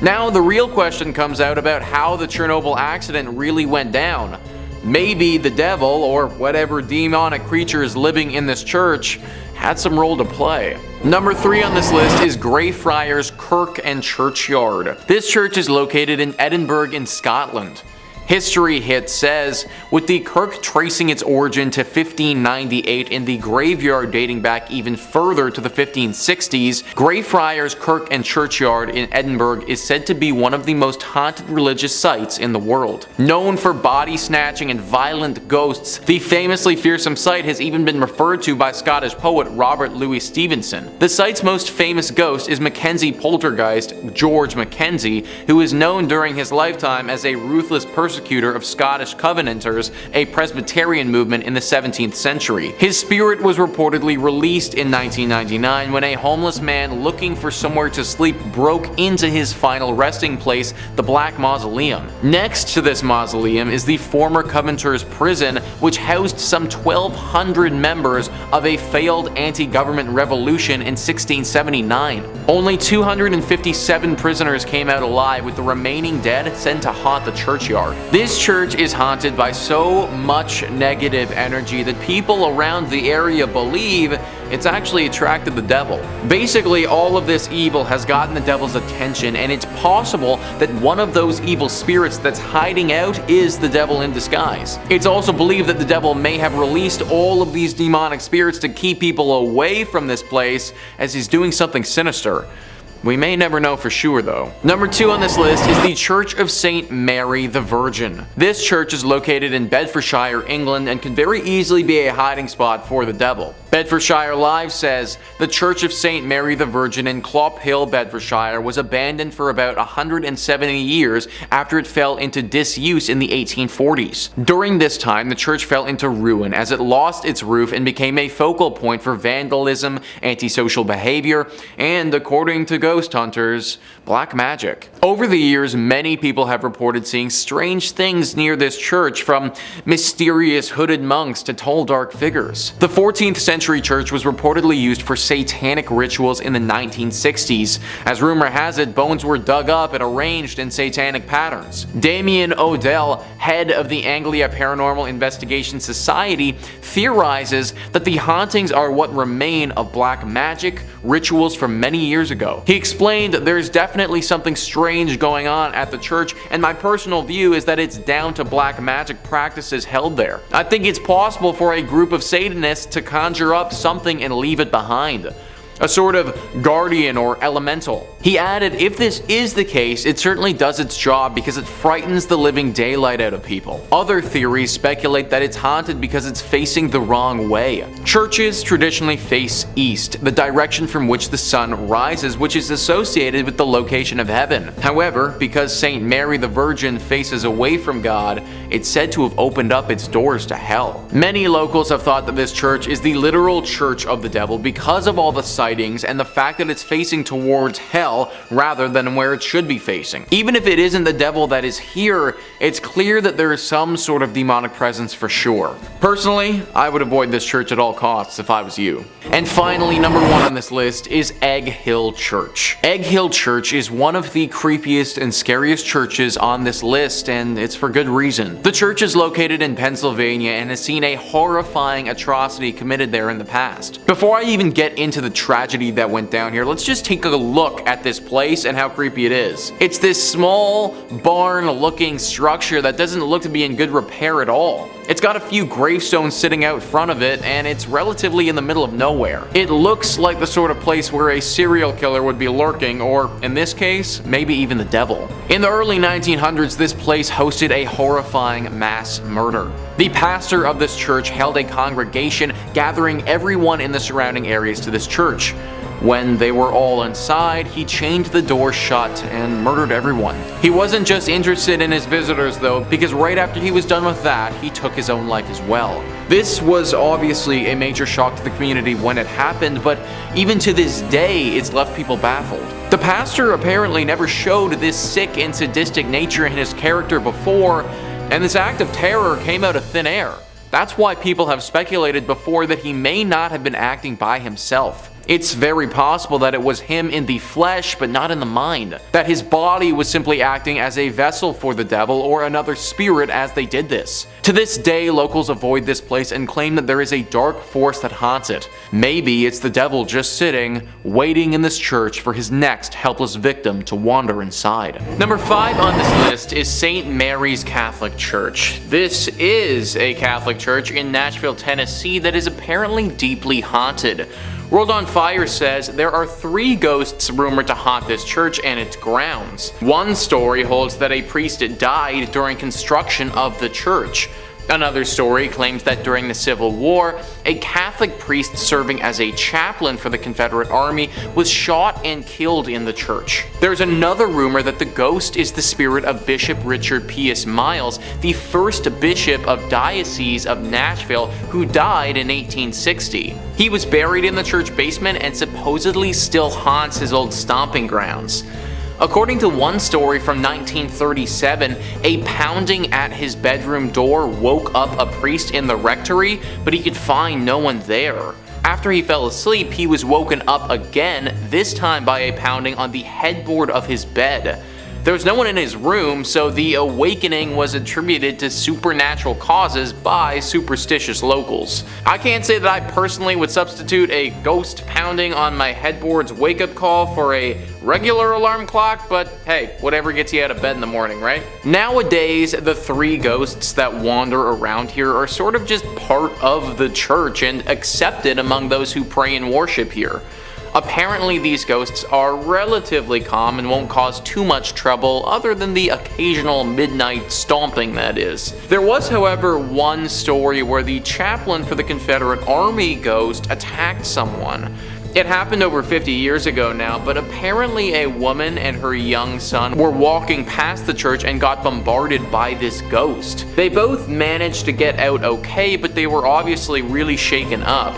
Now the real question comes out about how the Chernobyl accident really went down. Maybe the devil, or whatever demonic creature is living in this church, had some role to play. Number 3 on this list is Greyfriars Kirk and Churchyard. This church is located in Edinburgh in Scotland. History Hit says, with the kirk tracing its origin to 1598 and the graveyard dating back even further to the 1560s, Greyfriars Kirk and Churchyard in Edinburgh is said to be one of the most haunted religious sites in the world. Known for body snatching and violent ghosts, the famously fearsome site has even been referred to by Scottish poet Robert Louis Stevenson. The site's most famous ghost is Mackenzie poltergeist George Mackenzie, who is known during his lifetime as a ruthless persecutor of Scottish Covenanters, a Presbyterian movement in the 17th century. His spirit was reportedly released in 1999 when a homeless man looking for somewhere to sleep broke into his final resting place, the Black Mausoleum. Next to this mausoleum is the former Covenanters prison, which housed some 1,200 members of a failed anti-government revolution in 1679. Only 257 prisoners came out alive, with the remaining dead sent to haunt the churchyard. This church is haunted by so much negative energy that people around the area believe it's actually attracted the devil. Basically, all of this evil has gotten the devil's attention, and it's possible that one of those evil spirits that's hiding out is the devil in disguise. It's also believed that the devil may have released all of these demonic spirits to keep people away from this place, as he's doing something sinister. We may never know for sure though. Number 2 on this list is the Church of St. Mary the Virgin. This church is located in Bedfordshire, England, and can very easily be a hiding spot for the devil. Bedfordshire Live says, the Church of St. Mary the Virgin in Clop Hill, Bedfordshire was abandoned for about 170 years after it fell into disuse in the 1840s. During this time, the church fell into ruin as it lost its roof and became a focal point for vandalism, antisocial behavior, and, according to ghost hunters, black magic. Over the years, many people have reported seeing strange things near this church, from mysterious hooded monks to tall dark figures. The 14th century church was reportedly used for satanic rituals in the 1960s. As rumor has it, bones were dug up and arranged in satanic patterns. Damien Odell, head of the Anglia Paranormal Investigation Society, theorizes that the hauntings are what remain of black magic rituals from many years ago. He explained, there's definitely something strange going on at the church, and my personal view is that it's down to black magic practices held there. I think it's possible for a group of Satanists to conjure up something and leave it behind. A sort of guardian or elemental. He added, if this is the case, it certainly does its job because it frightens the living daylight out of people. Other theories speculate that it's haunted because it's facing the wrong way. Churches traditionally face east, the direction from which the sun rises, which is associated with the location of heaven. However, because St. Mary the Virgin faces away from God, it's said to have opened up its doors to hell. Many locals have thought that this church is the literal church of the devil because of all the sightings and the fact that it's facing towards hell rather than where it should be facing. Even if it isn't the devil that is here, it's clear that there is some sort of demonic presence for sure. Personally, I would avoid this church at all costs if I was you. And finally, number 1 on this list is Egg Hill Church. Egg Hill Church is one of the creepiest and scariest churches on this list, and it's for good reason. The church is located in Pennsylvania and has seen a horrifying atrocity committed there in the past. Before I even get into the tragedy that went down here, let's just take a look at this place and how creepy it is. It's this small barn-looking structure that doesn't look to be in good repair at all. It's got a few gravestones sitting out front of it, and it's relatively in the middle of nowhere. It looks like the sort of place where a serial killer would be lurking, or in this case, maybe even the devil. In the early 1900s, this place hosted a horrifying mass murder. The pastor of this church held a congregation, gathering everyone in the surrounding areas to this church. When they were all inside, he chained the door shut and murdered everyone. He wasn't just interested in his visitors though, because right after he was done with that, he took his own life as well. This was obviously a major shock to the community when it happened, but even to this day, it's left people baffled. The pastor apparently never showed this sick and sadistic nature in his character before, and this act of terror came out of thin air. That's why people have speculated before that he may not have been acting by himself. It's very possible that it was him in the flesh, but not in the mind. That his body was simply acting as a vessel for the devil or another spirit as they did this. To this day, locals avoid this place and claim that there is a dark force that haunts it. Maybe it's the devil just sitting, waiting in this church for his next helpless victim to wander inside. Number 5 on this list is St. Mary's Catholic Church. This is a Catholic church in Nashville, Tennessee that is apparently deeply haunted. World on Fire says there are 3 ghosts rumored to haunt this church and its grounds. One story holds that a priest died during construction of the church. Another story claims that during the Civil War, a Catholic priest serving as a chaplain for the Confederate Army was shot and killed in the church. There's another rumor that the ghost is the spirit of Bishop Richard Pius Miles, the first bishop of Diocese of Nashville, who died in 1860. He was buried in the church basement and supposedly still haunts his old stomping grounds. According to one story from 1937, a pounding at his bedroom door woke up a priest in the rectory, but he could find no one there. After he fell asleep, he was woken up again, this time by a pounding on the headboard of his bed. There was no one in his room, so the awakening was attributed to supernatural causes by superstitious locals. I can't say that I personally would substitute a ghost pounding on my headboard's wake-up call for a regular alarm clock, but hey, whatever gets you out of bed in the morning, right? Nowadays, the 3 ghosts that wander around here are sort of just part of the church and accepted among those who pray and worship here. Apparently these ghosts are relatively calm and won't cause too much trouble other than the occasional midnight stomping, that is. There was, however, one story where the chaplain for the Confederate Army ghost attacked someone. It happened over 50 years ago now, but apparently a woman and her young son were walking past the church and got bombarded by this ghost. They both managed to get out okay, but they were obviously really shaken up.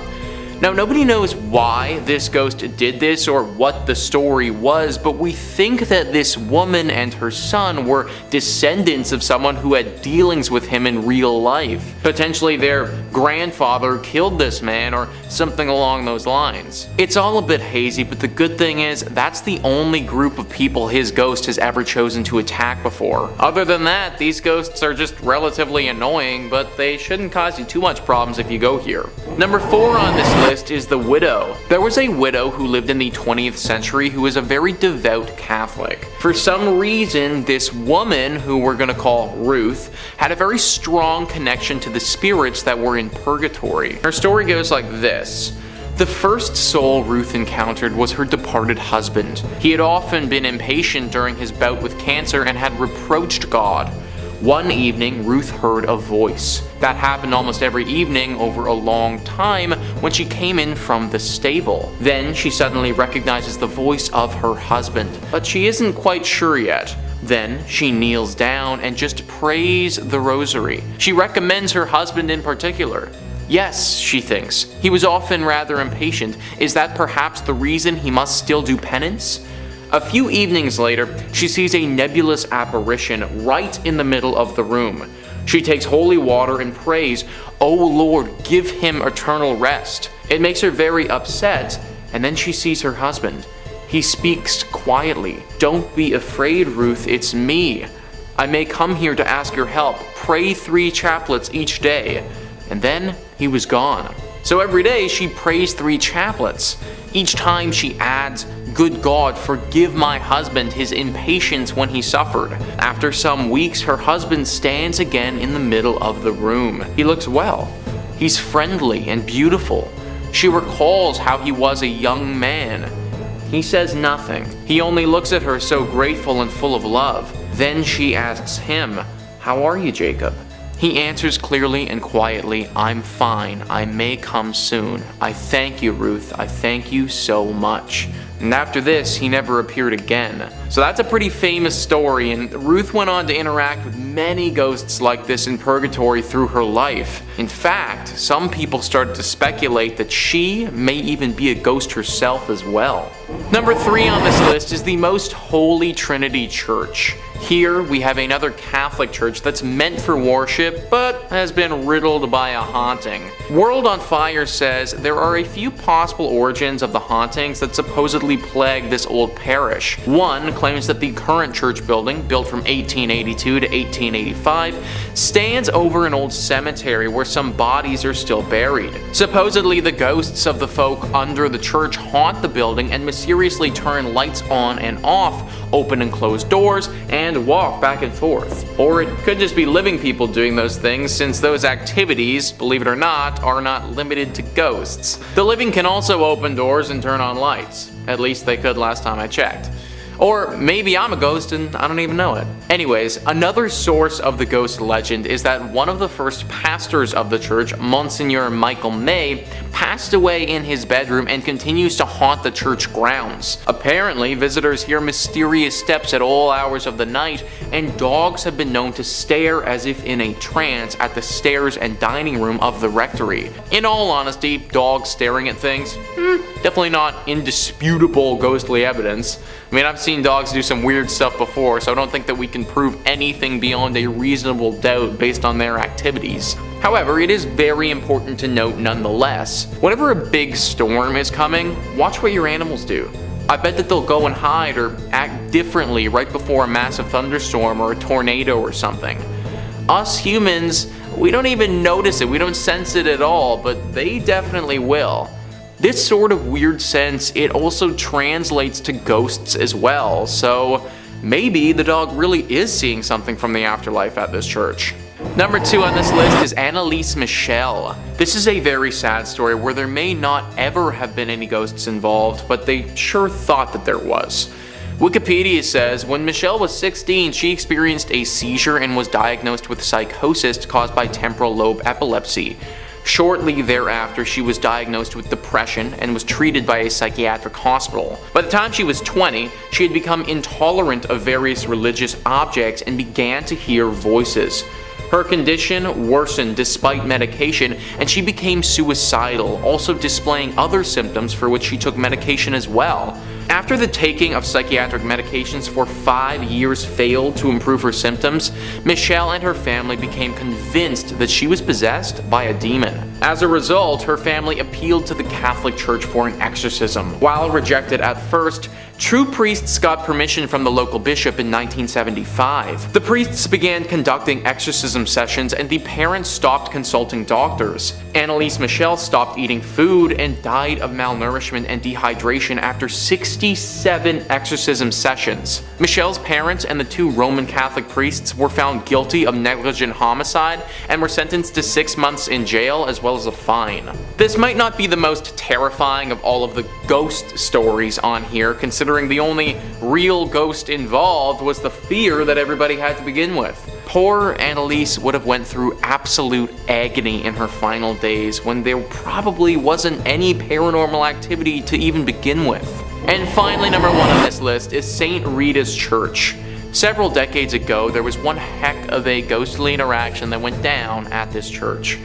Now, nobody knows why this ghost did this or what the story was, but we think that this woman and her son were descendants of someone who had dealings with him in real life. Potentially their grandfather killed this man or something along those lines. It's all a bit hazy, but the good thing is that's the only group of people his ghost has ever chosen to attack before. Other than that, these ghosts are just relatively annoying, but they shouldn't cause you too much problems if you go here. Number 4 on this list is the widow. There was a widow who lived in the 20th century who was a very devout Catholic. For some reason, this woman, who we're going to call Ruth, had a very strong connection to the spirits that were in purgatory. Her story goes like this. The first soul Ruth encountered was her departed husband. He had often been impatient during his bout with cancer and had reproached God. One evening, Ruth heard a voice. That happened almost every evening over a long time when she came in from the stable. Then she suddenly recognizes the voice of her husband, but she isn't quite sure yet. Then she kneels down and just prays the rosary. She recommends her husband in particular. Yes, she thinks, he was often rather impatient. Is that perhaps the reason he must still do penance? A few evenings later, she sees a nebulous apparition right in the middle of the room. She takes holy water and prays, "O Lord, give him eternal rest." It makes her very upset, and then she sees her husband. He speaks quietly. "Don't be afraid, Ruth, it's me. I may come here to ask your help. Pray 3 chaplets each day." And then he was gone. So every day she prays 3 chaplets. Each time she adds, "Good God, forgive my husband his impatience when he suffered." After some weeks, her husband stands again in the middle of the room. He looks well. He's friendly and beautiful. She recalls how he was a young man. He says nothing. He only looks at her so grateful and full of love. Then she asks him, "How are you, Jacob?" He answers clearly and quietly, "I'm fine. I may come soon. I thank you, Ruth. I thank you so much." And after this, he never appeared again. So that's a pretty famous story, and Ruth went on to interact with many ghosts like this in purgatory through her life. In fact, some people started to speculate that she may even be a ghost herself as well. Number 3 on this list is the Most Holy Trinity Church. Here we have another Catholic church that's meant for worship, but has been riddled by a haunting. World on Fire says there are a few possible origins of the hauntings that supposedly plague this old parish. One claims that the current church building, built from 1882 to 1885, stands over an old cemetery where some bodies are still buried. Supposedly the ghosts of the folk under the church haunt the building and mysteriously turn lights on and off, open and close doors, and walk back and forth. Or it could just be living people doing those things, since those activities, believe it or not, are not limited to ghosts. The living can also open doors and turn on lights. At least they could last time I checked. Or maybe I'm a ghost and I don't even know it. Anyways, another source of the ghost legend is that one of the first pastors of the church, Monsignor Michael May, passed away in his bedroom and continues to haunt the church grounds. Apparently, visitors hear mysterious steps at all hours of the night, and dogs have been known to stare as if in a trance at the stairs and dining room of the rectory. In all honesty, dogs staring at things, definitely not indisputable ghostly evidence. I mean, I've seen dogs do some weird stuff before, so I don't think that we can prove anything beyond a reasonable doubt based on their activities. However, it is very important to note nonetheless, whenever a big storm is coming, watch what your animals do. I bet that they'll go and hide or act differently right before a massive thunderstorm or a tornado or something. Us humans, we don't even notice it, we don't sense it at all, but they definitely will. This sort of weird sense, it also translates to ghosts as well, so maybe the dog really is seeing something from the afterlife at this church. Number 2 on this list is Annalise Michel. This is a very sad story where there may not ever have been any ghosts involved, but they sure thought that there was. Wikipedia says when Michelle was 16, she experienced a seizure and was diagnosed with psychosis caused by temporal lobe epilepsy. Shortly thereafter, she was diagnosed with depression and was treated by a psychiatric hospital. By the time she was 20, she had become intolerant of various religious objects and began to hear voices. Her condition worsened despite medication, and she became suicidal, also displaying other symptoms for which she took medication as well. After the taking of psychiatric medications for 5 years failed to improve her symptoms, Michelle and her family became convinced that she was possessed by a demon. As a result, her family appealed to the Catholic Church for an exorcism. While rejected at first, true priests got permission from the local bishop in 1975. The priests began conducting exorcism sessions, and the parents stopped consulting doctors. Annalise Michel stopped eating food and died of malnourishment and dehydration after 67 exorcism sessions. Michelle's parents and the 2 Roman Catholic priests were found guilty of negligent homicide and were sentenced to 6 months in jail as well as a fine. This might not be the most terrifying of all of the ghost stories on here, considering the only real ghost involved was the fear that everybody had to begin with. Poor Annalise would have went through absolute agony in her final days when there probably wasn't any paranormal activity to even begin with. And finally, number 1 on this list is St. Rita's Church. Several decades ago, there was one heck of a ghostly interaction that went down at this church.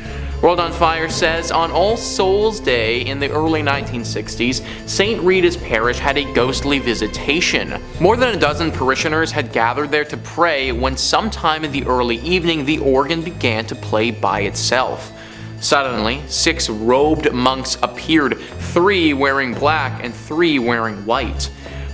World on Fire says, on All Souls Day in the early 1960s, St. Rita's Parish had a ghostly visitation. More than a dozen parishioners had gathered there to pray when sometime in the early evening the organ began to play by itself. Suddenly, 6 robed monks appeared, 3 wearing black and 3 wearing white.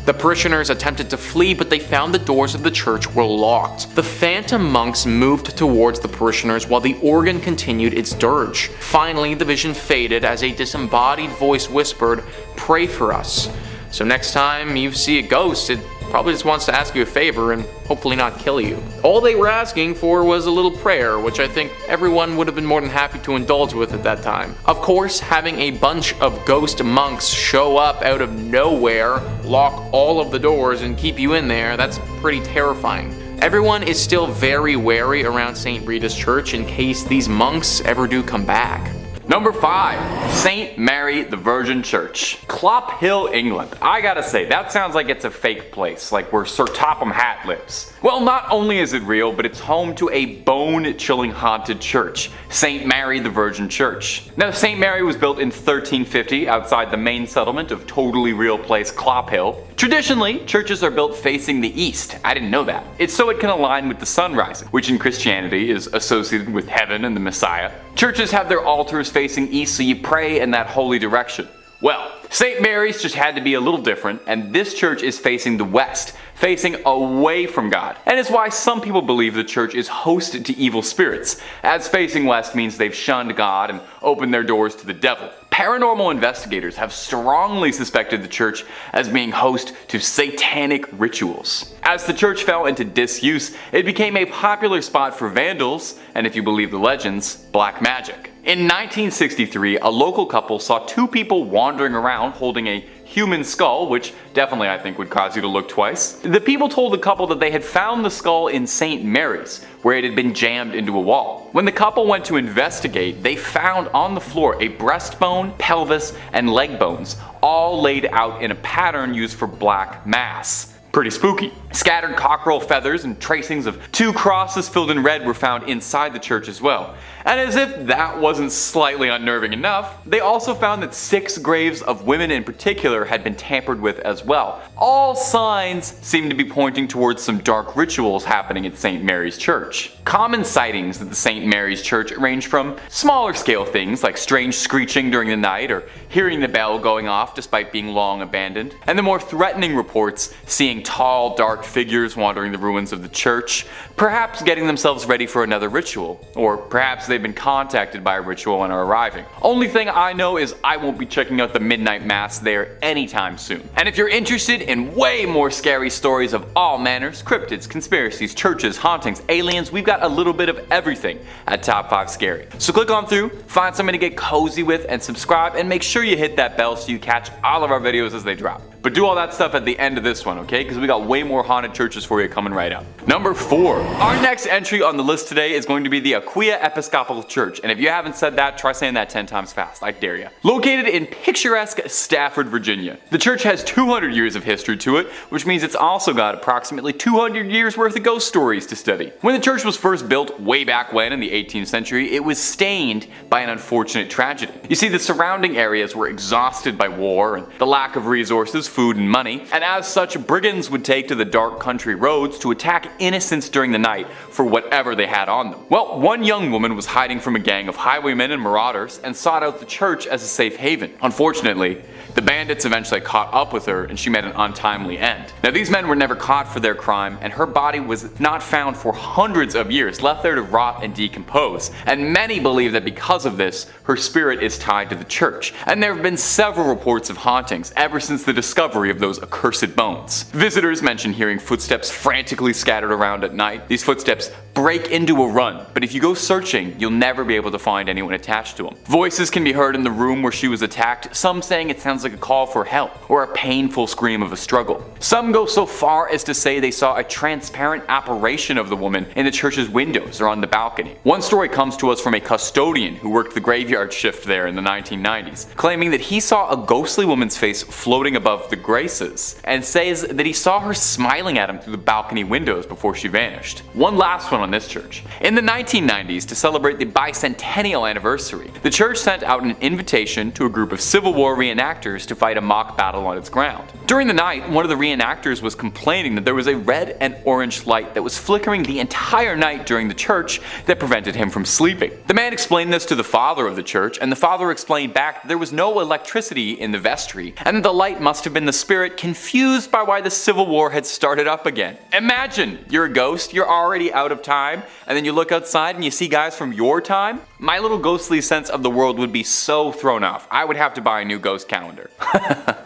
The parishioners attempted to flee, but they found the doors of the church were locked. The phantom monks moved towards the parishioners while the organ continued its dirge. Finally, the vision faded as a disembodied voice whispered, "Pray for us." So next time you see a ghost, it probably just wants to ask you a favor and hopefully not kill you. All they were asking for was a little prayer, which I think everyone would have been more than happy to indulge with at that time. Of course, having a bunch of ghost monks show up out of nowhere, lock all of the doors, and keep you in there, that's pretty terrifying. Everyone is still very wary around St. Rita's Church in case these monks ever do come back. Number 5. St. Mary the Virgin Church. Clop Hill, England. I gotta say, that sounds like it's a fake place, like where Sir Topham Hatt lives. Well, not only is it real, but it's home to a bone-chilling haunted church, St. Mary the Virgin Church. Now, St. Mary was built in 1350 outside the main settlement of totally real place Clop Hill. Traditionally, churches are built facing the east. I didn't know that. It's so it can align with the sun rising, which in Christianity is associated with heaven and the Messiah. Churches have their altars facing east, so you pray in that holy direction. Well, St. Mary's just had to be a little different, and this church is facing the west, facing away from God. And it's why some people believe the church is hosted to evil spirits, as facing west means they've shunned God and opened their doors to the devil. Paranormal investigators have strongly suspected the church as being host to satanic rituals. As the church fell into disuse, it became a popular spot for vandals, and if you believe the legends, black magic. In 1963, a local couple saw two people wandering around holding a human skull, which definitely I think would cause you to look twice. The people told the couple that they had found the skull in St. Mary's, where it had been jammed into a wall. When the couple went to investigate, they found on the floor a breastbone, pelvis, and leg bones, all laid out in a pattern used for black mass. Pretty spooky. Scattered cockerel feathers and tracings of two crosses filled in red were found inside the church as well. And as if that wasn't slightly unnerving enough, they also found that 6 graves of women in particular had been tampered with as well. All signs seem to be pointing towards some dark rituals happening at St. Mary's Church. Common sightings at the St. Mary's Church range from smaller scale things like strange screeching during the night or hearing the bell going off despite being long abandoned, and the more threatening reports seeing tall, dark figures wandering the ruins of the church, perhaps getting themselves ready for another ritual, or perhaps they've been contacted by a ritual and are arriving. Only thing I know is I won't be checking out the midnight mass there anytime soon. And if you're interested in way more scary stories of all manners, cryptids, conspiracies, churches, hauntings, aliens, we've got a little bit of everything at Top 5 Scary. So click on through, find something to get cozy with, and subscribe, and make sure you hit that bell so you catch all of our videos as they drop. But do all that stuff at the end of this one, okay? Because we got way more haunted churches for you coming right up. Number 4. Our next entry on the list today is going to be the Aquia Episcopal Church. And if you haven't said that, try saying that 10 times fast. I dare you. Located in picturesque Stafford, Virginia. The church has 200 years of history to it, which means it's also got approximately 200 years worth of ghost stories to study. When the church was first built way back when in the 18th century, it was stained by an unfortunate tragedy. You see, the surrounding areas were exhausted by war and the lack of resources, food, and money, and as such, brigands would take to the dark country roads to attack innocents during the night for whatever they had on them. Well, one young woman was hiding from a gang of highwaymen and marauders and sought out the church as a safe haven. Unfortunately, the bandits eventually caught up with her and she met an untimely end. Now, these men were never caught for their crime, and her body was not found for hundreds of years, left there to rot and decompose. And many believe that because of this, her spirit is tied to the church. And there have been several reports of hauntings ever since the discovery of those accursed bones. Visitors mention hearing footsteps frantically scattered around at night. These footsteps break into a run, but if you go searching, you'll never be able to find anyone attached to them. Voices can be heard in the room where she was attacked, some saying it sounds like a call for help or a painful scream of a struggle. Some go so far as to say they saw a transparent apparition of the woman in the church's windows or on the balcony. One story comes to us from a custodian who worked the graveyard shift there in the 1990s, claiming that he saw a ghostly woman's face floating above the graces, and says that he saw her smiling at him through the balcony windows before she vanished. One last one on this church. In the 1990s, to celebrate the bicentennial anniversary, the church sent out an invitation to a group of Civil War reenactors to fight a mock battle on its ground. During the night, one of the reenactors was complaining that there was a red and orange light that was flickering the entire night during the church that prevented him from sleeping. The man explained this to the father of the church, and the father explained back that there was no electricity in the vestry, and that the light must have been the spirit confused by why the Civil War had started up again. Imagine you're a ghost, you're already out of time, and then you look outside and you see guys from your time? My little ghostly sense of the world would be so thrown off. I would have to buy a new ghost calendar.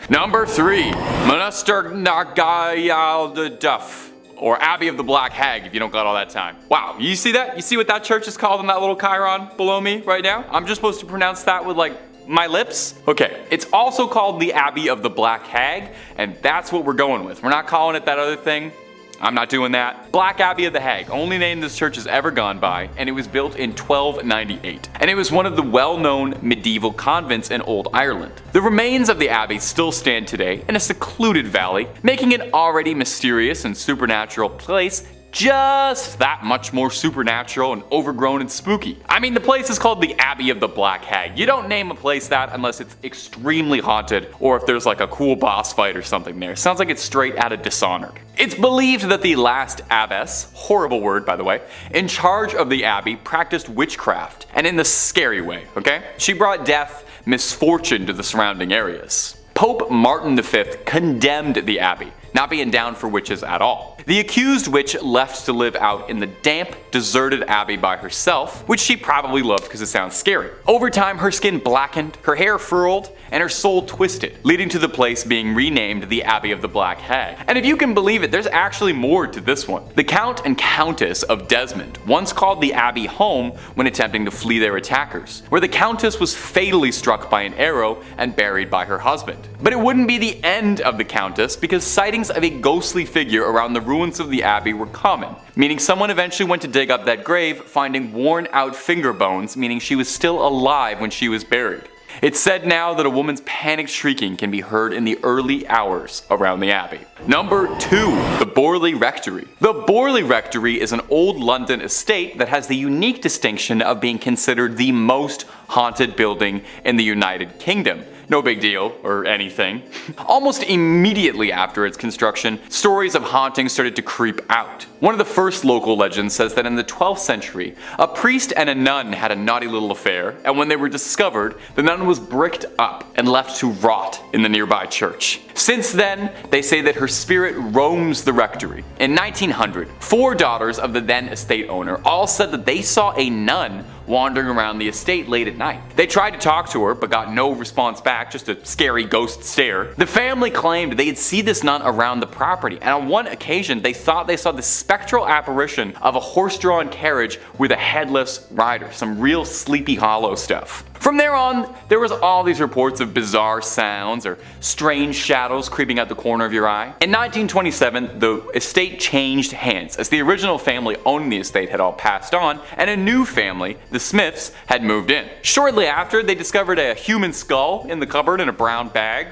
Number 3. Monaster Nagayal the Duff, or Abbey of the Black Hag if you don't got all that time. Wow, you see that? You see what that church is called in that little chyron below me right now? I'm just supposed to pronounce that with like my lips? Okay, it's also called the Abbey of the Black Hag, and that's what we're going with. We're not calling it that other thing. I'm not doing that. Black Abbey of the Hague, only name this church has ever gone by, and it was built in 1298. And it was one of the well-known medieval convents in Old Ireland. The remains of the abbey still stand today in a secluded valley, making it already mysterious and supernatural place just that much more supernatural and overgrown and spooky. I mean, the place is called the Abbey of the Black Hag. You don't name a place that unless it's extremely haunted or if there's like a cool boss fight or something there. Sounds like it's straight out of Dishonored. It's believed that the last abbess, horrible word by the way, in charge of the abbey practiced witchcraft, and in the scary way, okay? She brought death, misfortune to the surrounding areas. Pope Martin V condemned the abbey, not being down for witches at all. The accused witch left to live out in the damp, deserted abbey by herself, which she probably loved because it sounds scary. Over time, her skin blackened, her hair furled, and her soul twisted, leading to the place being renamed the Abbey of the Black Hag. And if you can believe it, there's actually more to this one. The Count and Countess of Desmond once called the abbey home when attempting to flee their attackers, where the Countess was fatally struck by an arrow and buried by her husband. But it wouldn't be the end of the Countess, because sightings of a ghostly figure around the ruins of the abbey were common, meaning someone eventually went to dig up that grave, finding worn out finger bones, meaning she was still alive when she was buried. It's said now that a woman's panicked shrieking can be heard in the early hours around the abbey. Number 2. The Borley Rectory. The Borley Rectory is an old London estate that has the unique distinction of being considered the most haunted building in the United Kingdom. No big deal, or anything. Almost immediately after its construction, stories of hauntings started to creep out. One of the first local legends says that in the 12th century, a priest and a nun had a naughty little affair, and when they were discovered, the nun was bricked up and left to rot in the nearby church. Since then, they say that her spirit roams the rectory. In 1900, 4 daughters of the then estate owner all said that they saw a nun wandering around the estate late at night. They tried to talk to her, but got no response back, just a scary ghost stare. The family claimed they'd see this nun around the property, and on one occasion they thought they saw the spectral apparition of a horse-drawn carriage with a headless rider, some real Sleepy Hollow stuff. From there on, there was all these reports of bizarre sounds or strange shadows creeping out the corner of your eye. In 1927, the estate changed hands as the original family owning the estate had all passed on, and a new family, the Smiths, had moved in. Shortly after, they discovered a human skull in the cupboard in a brown bag.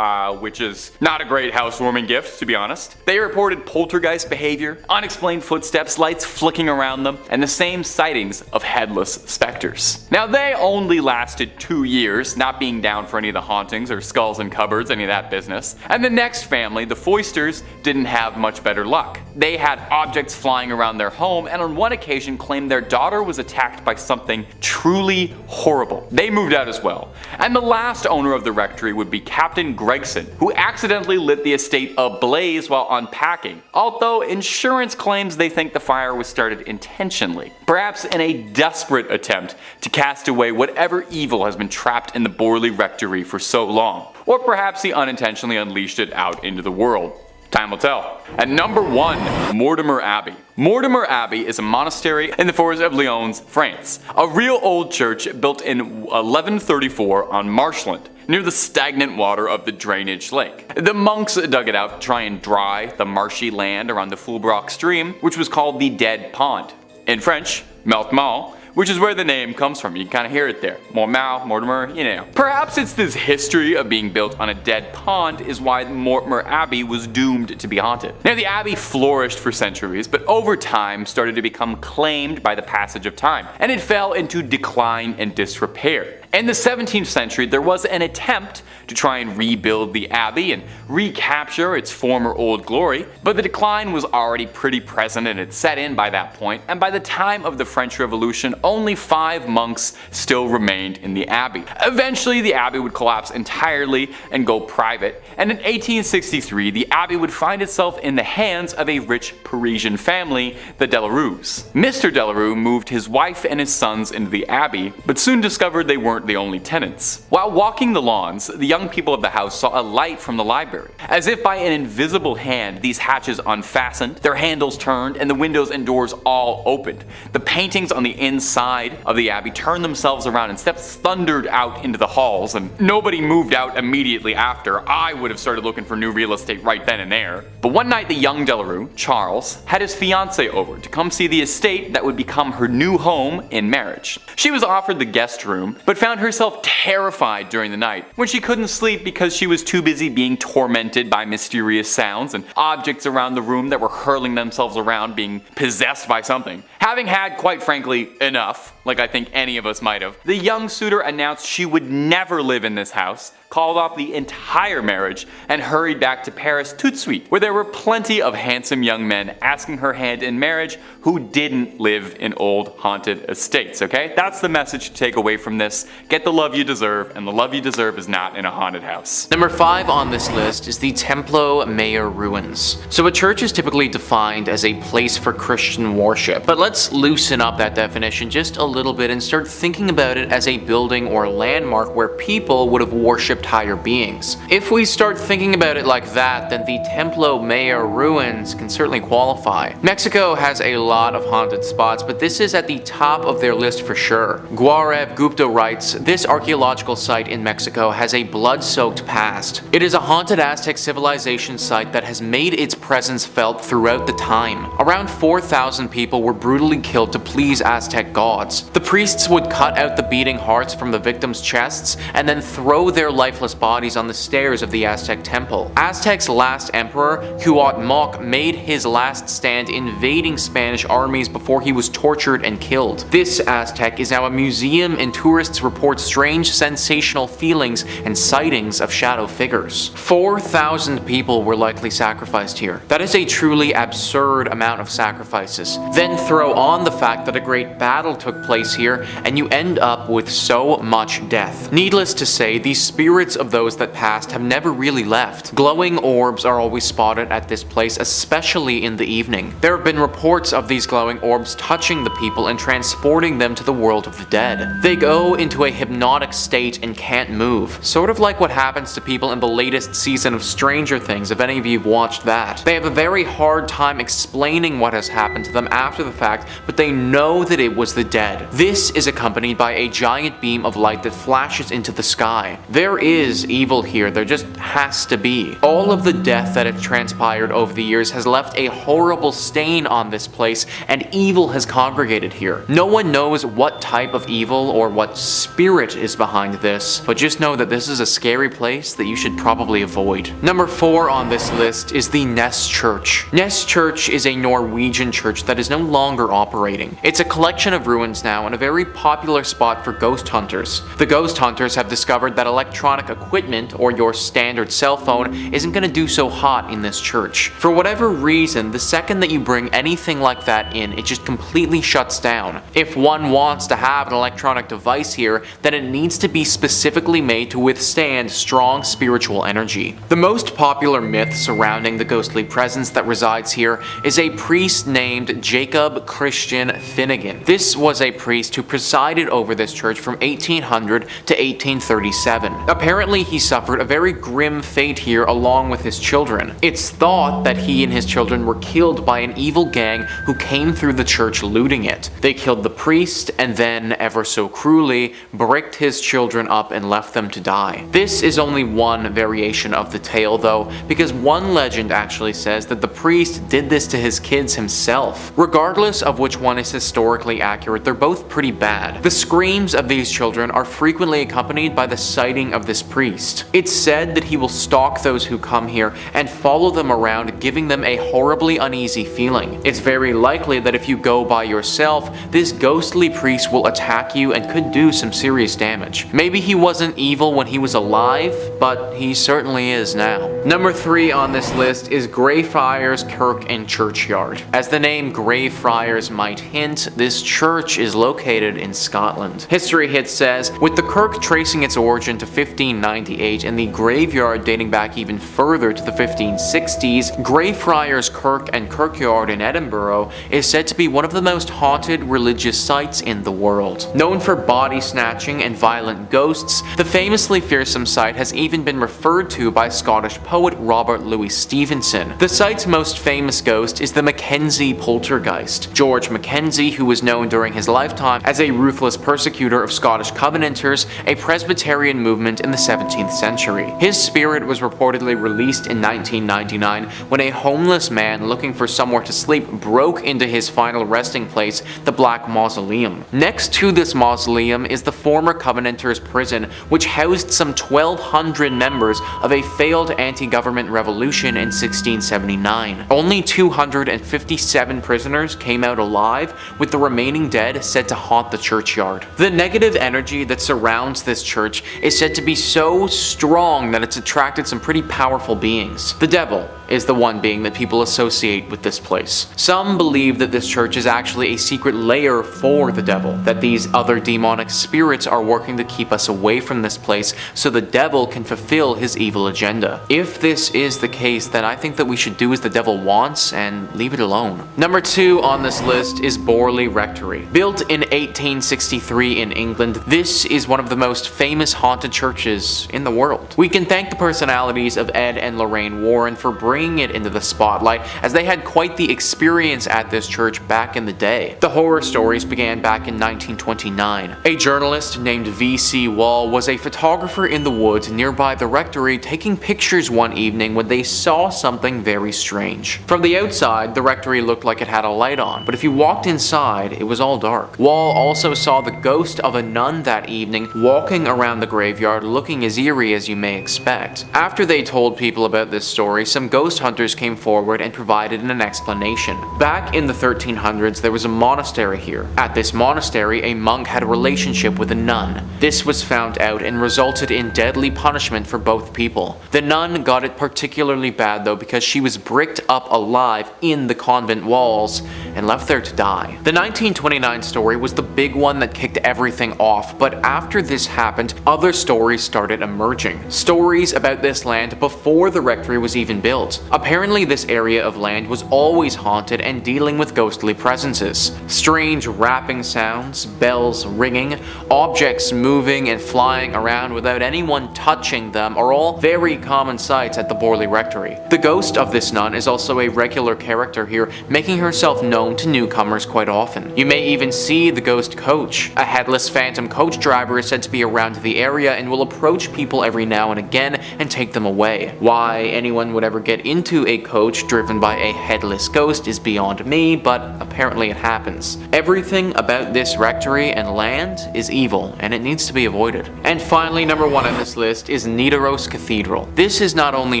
Which is not a great housewarming gift, to be honest. They reported poltergeist behavior, unexplained footsteps, lights flicking around them, and the same sightings of headless specters. Now, they only lasted 2 years, not being down for any of the hauntings or skulls in cupboards, any of that business. And the next family, the Foysters, didn't have much better luck. They had objects flying around their home, and on one occasion claimed their daughter was attacked by something truly horrible. They moved out as well. And the last owner of the rectory would be Captain Gregson, who accidentally lit the estate ablaze while unpacking, although insurance claims they think the fire was started intentionally, perhaps in a desperate attempt to cast away whatever evil has been trapped in the Borley Rectory for so long, or perhaps he unintentionally unleashed it out into the world. Time will tell. At number 1, Mortimer Abbey. Mortimer Abbey is a monastery in the forest of Lyons, France. A real old church built in 1134 on marshland, near the stagnant water of the drainage lake. The monks dug it out to try and dry the marshy land around the Fulbrock stream, which was called the Dead Pond. In French, Meltmal, which is where the name comes from. You can kind of hear it there. Mortimer, you know. Perhaps it's this history of being built on a dead pond is why Mortimer Abbey was doomed to be haunted. Now, the abbey flourished for centuries, but over time started to become claimed by the passage of time, and it fell into decline and disrepair. In the 17th century, there was an attempt to try and rebuild the abbey and recapture its former old glory, but the decline was already pretty present and had set in by that point, and by the time of the French Revolution, only 5 monks still remained in the abbey. Eventually, the abbey would collapse entirely and go private, and in 1863, the abbey would find itself in the hands of a rich Parisian family, the Delarue. Mr. Delarue moved his wife and his sons into the abbey, but soon discovered they weren't the only tenants. While walking the lawns, the young people of the house saw a light from the library. As if by an invisible hand, these hatches unfastened, their handles turned, and the windows and doors all opened. The paintings on the inside inside of the abbey turned themselves around and steps thundered out into the halls, and nobody moved out immediately after. I would have started looking for new real estate right then and there. But one night the young Delarue, Charles, had his fiancée over to come see the estate that would become her new home in marriage. She was offered the guest room, but found herself terrified during the night when she couldn't sleep because she was too busy being tormented by mysterious sounds and objects around the room that were hurling themselves around, being possessed by something. Having had, quite frankly, enough, like I think any of us might have, the young suitor announced she would never live in this house, called off the entire marriage, and hurried back to Paris tout de suite, where there were plenty of handsome young men asking her hand in marriage who didn't live in old haunted estates, okay? That's the message to take away from this. Get the love you deserve, and the love you deserve is not in a haunted house. Number 5 on this list is the Templo Mayor ruins. So a church is typically defined as a place for Christian worship, but let's loosen up that definition just a little bit and start thinking about it as a building or landmark where people would have worshipped higher beings. If we start thinking about it like that, then the Templo Mayor ruins can certainly qualify. Mexico has a lot of haunted spots, but this is at the top of their list for sure. Gaurav Gupta writes, this archaeological site in Mexico has a blood-soaked past. It is a haunted Aztec civilization site that has made its presence felt throughout the time. Around 4,000 people were brutally killed to please Aztec gods. The priests would cut out the beating hearts from the victims' chests and then throw their lifeless bodies on the stairs of the Aztec temple. Aztec's last emperor, Cuauhtémoc, made his last stand invading Spanish armies before he was tortured and killed. This Aztec is now a museum, and tourists report strange sensational feelings and sightings of shadow figures. 4,000 people were likely sacrificed here. That is a truly absurd amount of sacrifices. Then throw on the fact that a great battle took place here, and you end up with so much death. Needless to say, these spirits of those that passed have never really left. Glowing orbs are always spotted at this place, especially in the evening. There have been reports of these glowing orbs touching the people and transporting them to the world of the dead. They go into a hypnotic state and can't move, sort of like what happens to people in the latest season of Stranger Things, if any of you have watched that. They have a very hard time explaining what has happened to them after the fact, but they know that it was the dead. This is accompanied by a giant beam of light that flashes into the sky. There is evil here, there just has to be. All of the death that has transpired over the years has left a horrible stain on this place, and evil has congregated here. No one knows what type of evil or what spirit is behind this, but just know that this is a scary place that you should probably avoid. Number 4 on this list is the Ness Church. Ness Church is a Norwegian church that is no longer operating. It's a collection of ruins now and a very popular spot for ghost hunters. The ghost hunters have discovered that electronic equipment or your standard cell phone isn't going to do so hot in this church. For whatever reason, the second that you bring anything like that in, it just completely shuts down. If one wants to have an electronic device here, then it needs to be specifically made to withstand strong spiritual energy. The most popular myth surrounding the ghostly presence that resides here is a priest named Jacob Christian Finnegan. This was a priest who presided over this church from 1800 to 1837. Apparently, he suffered a very grim fate here along with his children. It's thought that he and his children were killed by an evil gang who came through the church looting it. They killed the priest and then, ever so cruelly, bricked his children up and left them to die. This is only one variation of the tale though, because one legend actually says that the priest did this to his kids himself. Regardless of which one is historically accurate, they're both pretty bad. The screams of these children are frequently accompanied by the sighting of this priest. It's said that he will stalk those who come here and follow them around, giving them a horribly uneasy feeling. It's very likely that if you go by yourself, this ghostly priest will attack you and could do some serious damage. Maybe he wasn't evil when he was alive, but he certainly is now. Number 3 on this list is Greyfriars Kirk and Churchyard. As the name Greyfriars might hint, this church is located in Scotland. History hit says, with the kirk tracing its origin to 1598 and the graveyard dating back even further to the 1560s, Greyfriars Kirk and Kirkyard in Edinburgh is said to be one of the most haunted religious sites in the world. Known for body snatching and violent ghosts, the famously fearsome site has even been referred to by Scottish poets poet Robert Louis Stevenson. The site's most famous ghost is the Mackenzie poltergeist. George Mackenzie, who was known during his lifetime as a ruthless persecutor of Scottish Covenanters, a Presbyterian movement in the 17th century. His spirit was reportedly released in 1999 when a homeless man looking for somewhere to sleep broke into his final resting place, the Black Mausoleum. Next to this mausoleum is the former Covenanters prison, which housed some 1,200 members of a failed anti-government revolution in 1679. Only 257 prisoners came out alive, with the remaining dead said to haunt the churchyard. The negative energy that surrounds this church is said to be so strong that it's attracted some pretty powerful beings. The devil is the one being that people associate with this place. Some believe that this church is actually a secret lair for the devil, that these other demonic spirits are working to keep us away from this place so the devil can fulfill his evil agenda. If this is the case, then I think that we should do as the devil wants and leave it alone. Number 2 on this list is Borley Rectory. Built in 1863 in England, this is one of the most famous haunted churches in the world. We can thank the personalities of Ed and Lorraine Warren for bringing it into the spotlight, as they had quite the experience at this church back in the day. The horror stories began back in 1929. A journalist named V.C. Wall was a photographer in the woods nearby the rectory taking pictures one evening when they saw something very strange. From the outside, the rectory looked like it had a light on, but if you walked inside, it was all dark. Wall also saw the ghost of a nun that evening walking around the graveyard looking as eerie as you may expect. After they told people about this story, some ghost hunters came forward and provided an explanation. Back in the 1300s, there was a monastery here. At this monastery, a monk had a relationship with a nun. This was found out and resulted in deadly punishment for both people. The nun got it particularly bad though, because she was bricked up alive in the convent walls and left there to die. The 1929 story was the big one that kicked everything off, but after this happened, other stories started emerging. Stories about this land before the rectory was even built. Apparently this area of land was always haunted and dealing with ghostly presences. Strange rapping sounds, bells ringing, objects moving and flying around without anyone touching them are all very common sights at the Borley Rectory. The ghost of this nun is also a regular character here, making herself known to newcomers quite often. You may even see the ghost coach. A headless phantom coach driver is said to be around the area and will approach people every now and again and take them away. Why anyone would ever get into a coach driven by a headless ghost is beyond me, but apparently it happens. Everything about this rectory and land is evil, and it needs to be avoided. And finally, number 1 on this list is Nidaros Cathedral. This is not only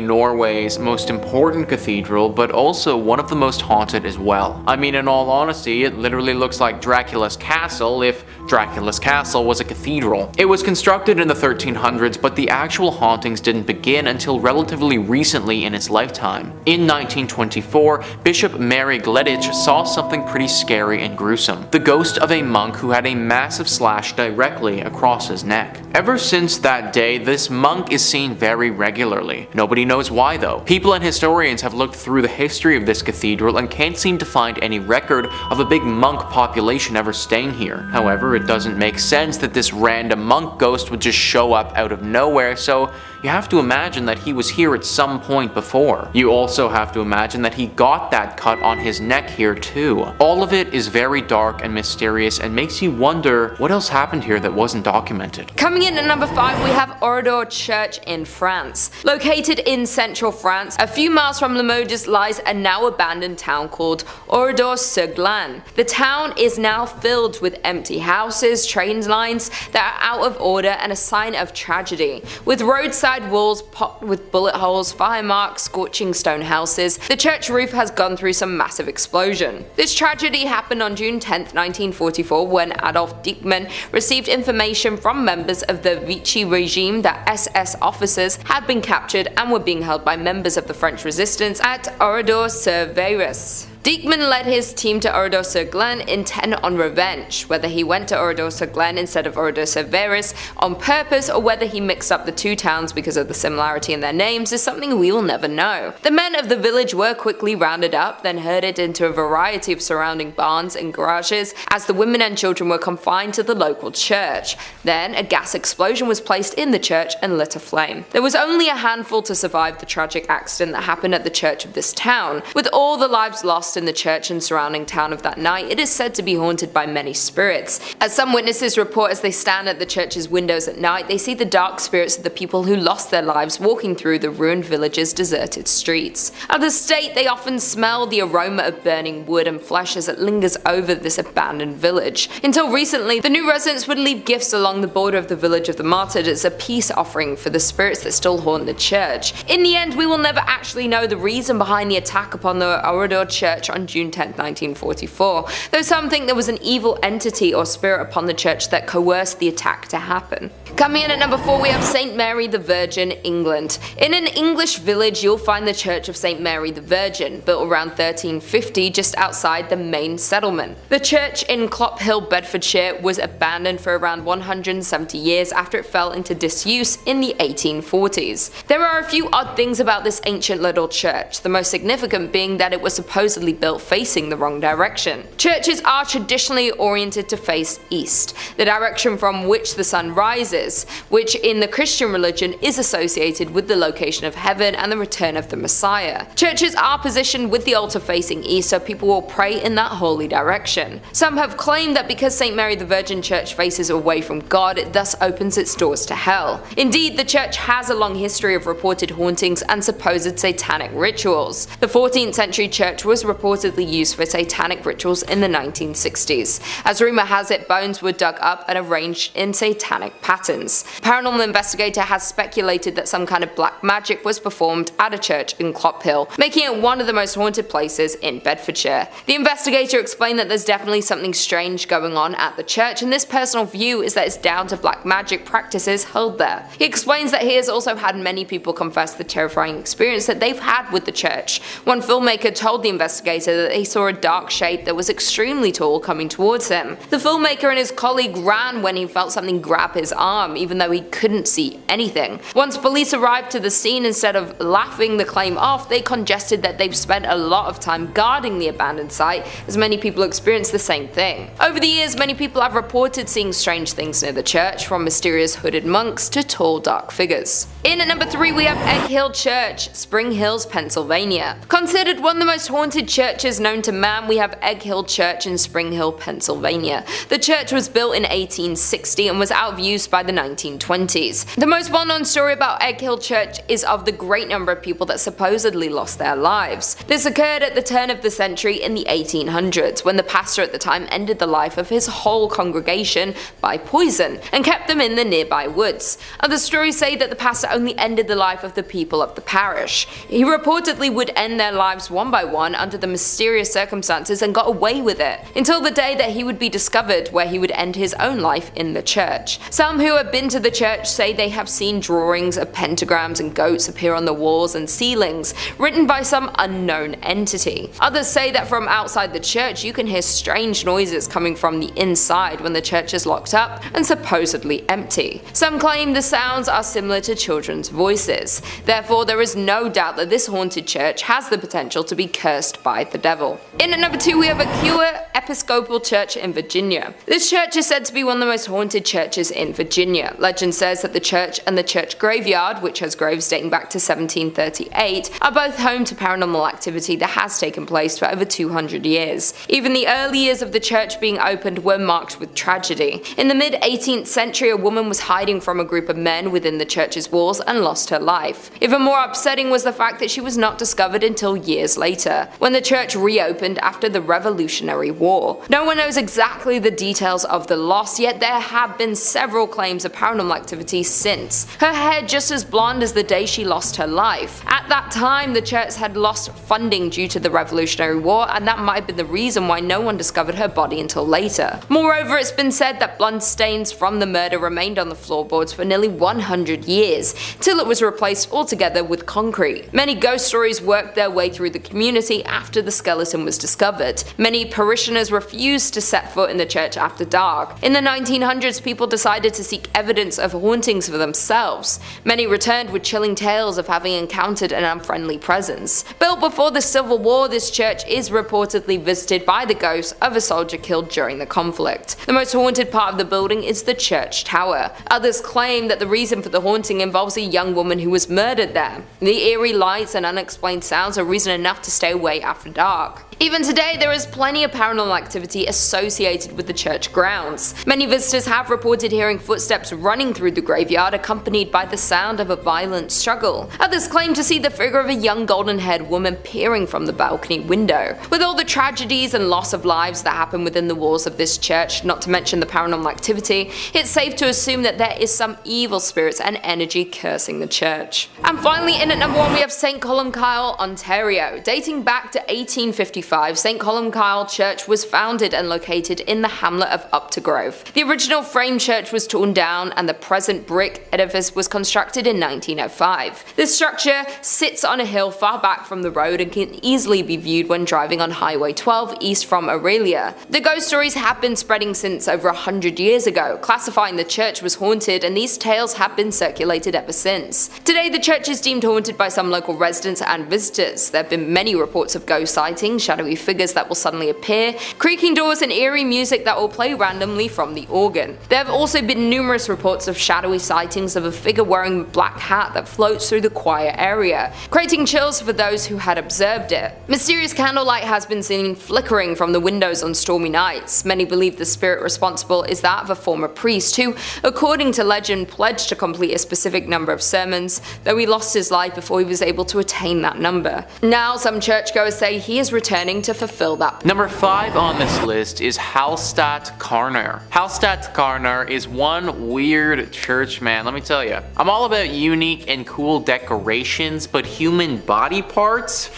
Norway's most important cathedral, but also one of the most haunted as well. I mean, in all honesty, it literally looks like Dracula's castle if Dracula's castle was a cathedral. It was constructed in the 1300s, but the actual hauntings didn't begin until relatively recently in its lifetime. In 1924, Bishop Mary Gleditch saw something pretty scary and gruesome. The ghost of a monk who had a massive slash directly across his neck. Ever since that day, this monk is seen very regularly. Nobody knows why though. People and historians have looked through the history of this cathedral and can't seem to find any record of a big monk population ever staying here. However, it doesn't make sense that this random monk ghost would just show up out of nowhere, so you have to imagine that he was here at some point before. You also have to imagine that he got that cut on his neck here too. All of it is very dark and mysterious and makes you wonder what else happened here that wasn't documented. Coming in at number 5, we have Oradour Church in France. Located in central France, a few miles from Limoges lies a now abandoned town called Oradour-sur-Glane. The town is now filled with empty houses, train lines that are out of order, and a sign of tragedy. With roadside walls pocked with bullet holes, fire marks, scorching stone houses, the church roof has gone through some massive explosion. This tragedy happened on June 10, 1944, when Adolf Diekmann received information from members of the Vichy regime that SS officers had been captured and were being held by members of the French resistance at Oradour-sur-Vaires. Diekman led his team to Oradour-sur-Glane intent on revenge. Whether he went to Oradour-sur-Glane instead of Oradour-sur-Veris on purpose or whether he mixed up the two towns because of the similarity in their names is something we will never know. The men of the village were quickly rounded up, then herded into a variety of surrounding barns and garages as the women and children were confined to the local church. Then a gas explosion was placed in the church and lit aflame. There was only a handful to survive the tragic accident that happened at the church of this town. With all the lives lost in the church and surrounding town of that night, it is said to be haunted by many spirits. As some witnesses report, as they stand at the church's windows at night, they see the dark spirits of the people who lost their lives walking through the ruined village's deserted streets. Others state they often smell the aroma of burning wood and flesh as it lingers over this abandoned village. Until recently, the new residents would leave gifts along the border of the village of the martyred as a peace offering for the spirits that still haunt the church. In the end, we will never actually know the reason behind the attack upon the Oradour church on June 10, 1944, though some think there was an evil entity or spirit upon the church that coerced the attack to happen. Coming in at number 4, we have St. Mary the Virgin, England. In an English village, you'll find the Church of St. Mary the Virgin, built around 1350 just outside the main settlement. The church in Clophill, Bedfordshire was abandoned for around 170 years after it fell into disuse in the 1840s. There are a few odd things about this ancient little church, the most significant being that it was supposedly built facing the wrong direction. Churches are traditionally oriented to face east, the direction from which the sun rises, which in the Christian religion is associated with the location of heaven and the return of the Messiah. Churches are positioned with the altar facing east so people will pray in that holy direction. Some have claimed that because St. Mary the Virgin Church faces away from God, it thus opens its doors to hell. Indeed, the church has a long history of reported hauntings and supposed satanic rituals. The 14th century church was reportedly used for satanic rituals in the 1960s. As rumor has it, bones were dug up and arranged in satanic patterns. A paranormal investigator has speculated that some kind of black magic was performed at a church in Clophill, making it one of the most haunted places in Bedfordshire. The investigator explained that there's definitely something strange going on at the church, and this personal view is that it's down to black magic practices held there. He explains that he has also had many people confess the terrifying experience that they've had with the church. One filmmaker told the investigator that he saw a dark shape that was extremely tall coming towards him. The filmmaker and his colleague ran when he felt something grab his arm, even though he couldn't see anything. Once police arrived to the scene, instead of laughing the claim off, they congested that they've spent a lot of time guarding the abandoned site, as many people experienced the same thing. Over the years, many people have reported seeing strange things near the church, from mysterious hooded monks to tall dark figures. In at number 3, we have Egg Hill Church, Spring Hills, Pennsylvania. Considered one of the most haunted churches known to man, we have Egg Hill Church in Spring Hill, Pennsylvania. The church was built in 1860 and was out of use by the 1920s. The most well-known story about Egg Hill Church is of the great number of people that supposedly lost their lives. This occurred at the turn of the century in the 1800s, when the pastor at the time ended the life of his whole congregation by poison and kept them in the nearby woods. Other stories say that the pastor only ended the life of the people of the parish. He reportedly would end their lives one by one under the mysterious circumstances and got away with it, until the day that he would be discovered, where he would end his own life in the church. Some who have been to the church say they have seen drawings of pentagrams and goats appear on the walls and ceilings, written by some unknown entity. Others say that from outside the church you can hear strange noises coming from the inside when the church is locked up and supposedly empty. Some claim the sounds are similar to children's voices. Therefore, there is no doubt that this haunted church has the potential to be cursed by the devil. In at number 2, we have Aquia Episcopal Church in Virginia. This church is said to be one of the most haunted churches in Virginia. Legend says that the church and the church graveyard, which has graves dating back to 1738, are both home to paranormal activity that has taken place for over 200 years. Even the early years of the church being opened were marked with tragedy. In the mid-18th century, a woman was hiding from a group of men within the church's walls and lost her life. Even more upsetting was the fact that she was not discovered until years later, when the church reopened after the Revolutionary War. No one knows exactly the details of the loss, yet there have been several claims of paranormal activity since. Her hair just as blonde as the day she lost her life. At that time, the church had lost funding due to the Revolutionary War, and that might have been the reason why no one discovered her body until later. Moreover, it's been said that blood stains from the murder remained on the floorboards for nearly 100 years, till it was replaced altogether with concrete. Many ghost stories worked their way through the community after after the skeleton was discovered. Many parishioners refused to set foot in the church after dark. In the 1900s, people decided to seek evidence of hauntings for themselves. Many returned with chilling tales of having encountered an unfriendly presence. Built before the Civil War, this church is reportedly visited by the ghost of a soldier killed during the conflict. The most haunted part of the building is the church tower. Others claim that the reason for the haunting involves a young woman who was murdered there. The eerie lights and unexplained sounds are reason enough to stay away after dark. Even today, there is plenty of paranormal activity associated with the church grounds. Many visitors have reported hearing footsteps running through the graveyard accompanied by the sound of a violent struggle. Others claim to see the figure of a young golden-haired woman peering from the balcony window. With all the tragedies and loss of lives that happen within the walls of this church, not to mention the paranormal activity, it's safe to assume that there is some evil spirits and energy cursing the church. And finally, in at number 1 we have St. Columcille, Ontario. Dating back to 1855, St. Columcille Church was founded and located in the hamlet of Uptergrove. The original frame church was torn down and the present brick edifice was constructed in 1905. This structure sits on a hill far back from the road and can easily be viewed when driving on Highway 12 east from Aurelia. The ghost stories have been spreading since over 100 years ago, classifying the church was haunted, and these tales have been circulated ever since. Today, the church is deemed haunted by some local residents and visitors. There have been many reports of ghost sightings, shadowy figures that will suddenly appear, creaking doors, and eerie music that will play randomly from the organ. There have also been numerous reports of shadowy sightings of a figure wearing a black hat that floats through the choir area, creating chills for those who had observed it. Mysterious candlelight has been seen flickering from the windows on stormy nights. Many believe the spirit responsible is that of a former priest who, according to legend, pledged to complete a specific number of sermons, though he lost his life before he was able to attain that number. Now some churchgoers say he is returning to fulfill that. Number 5 on this list is Hallstatt Karner. Hallstatt Karner is one weird church, man, let me tell you. I'm all about unique and cool decorations, but human body parts?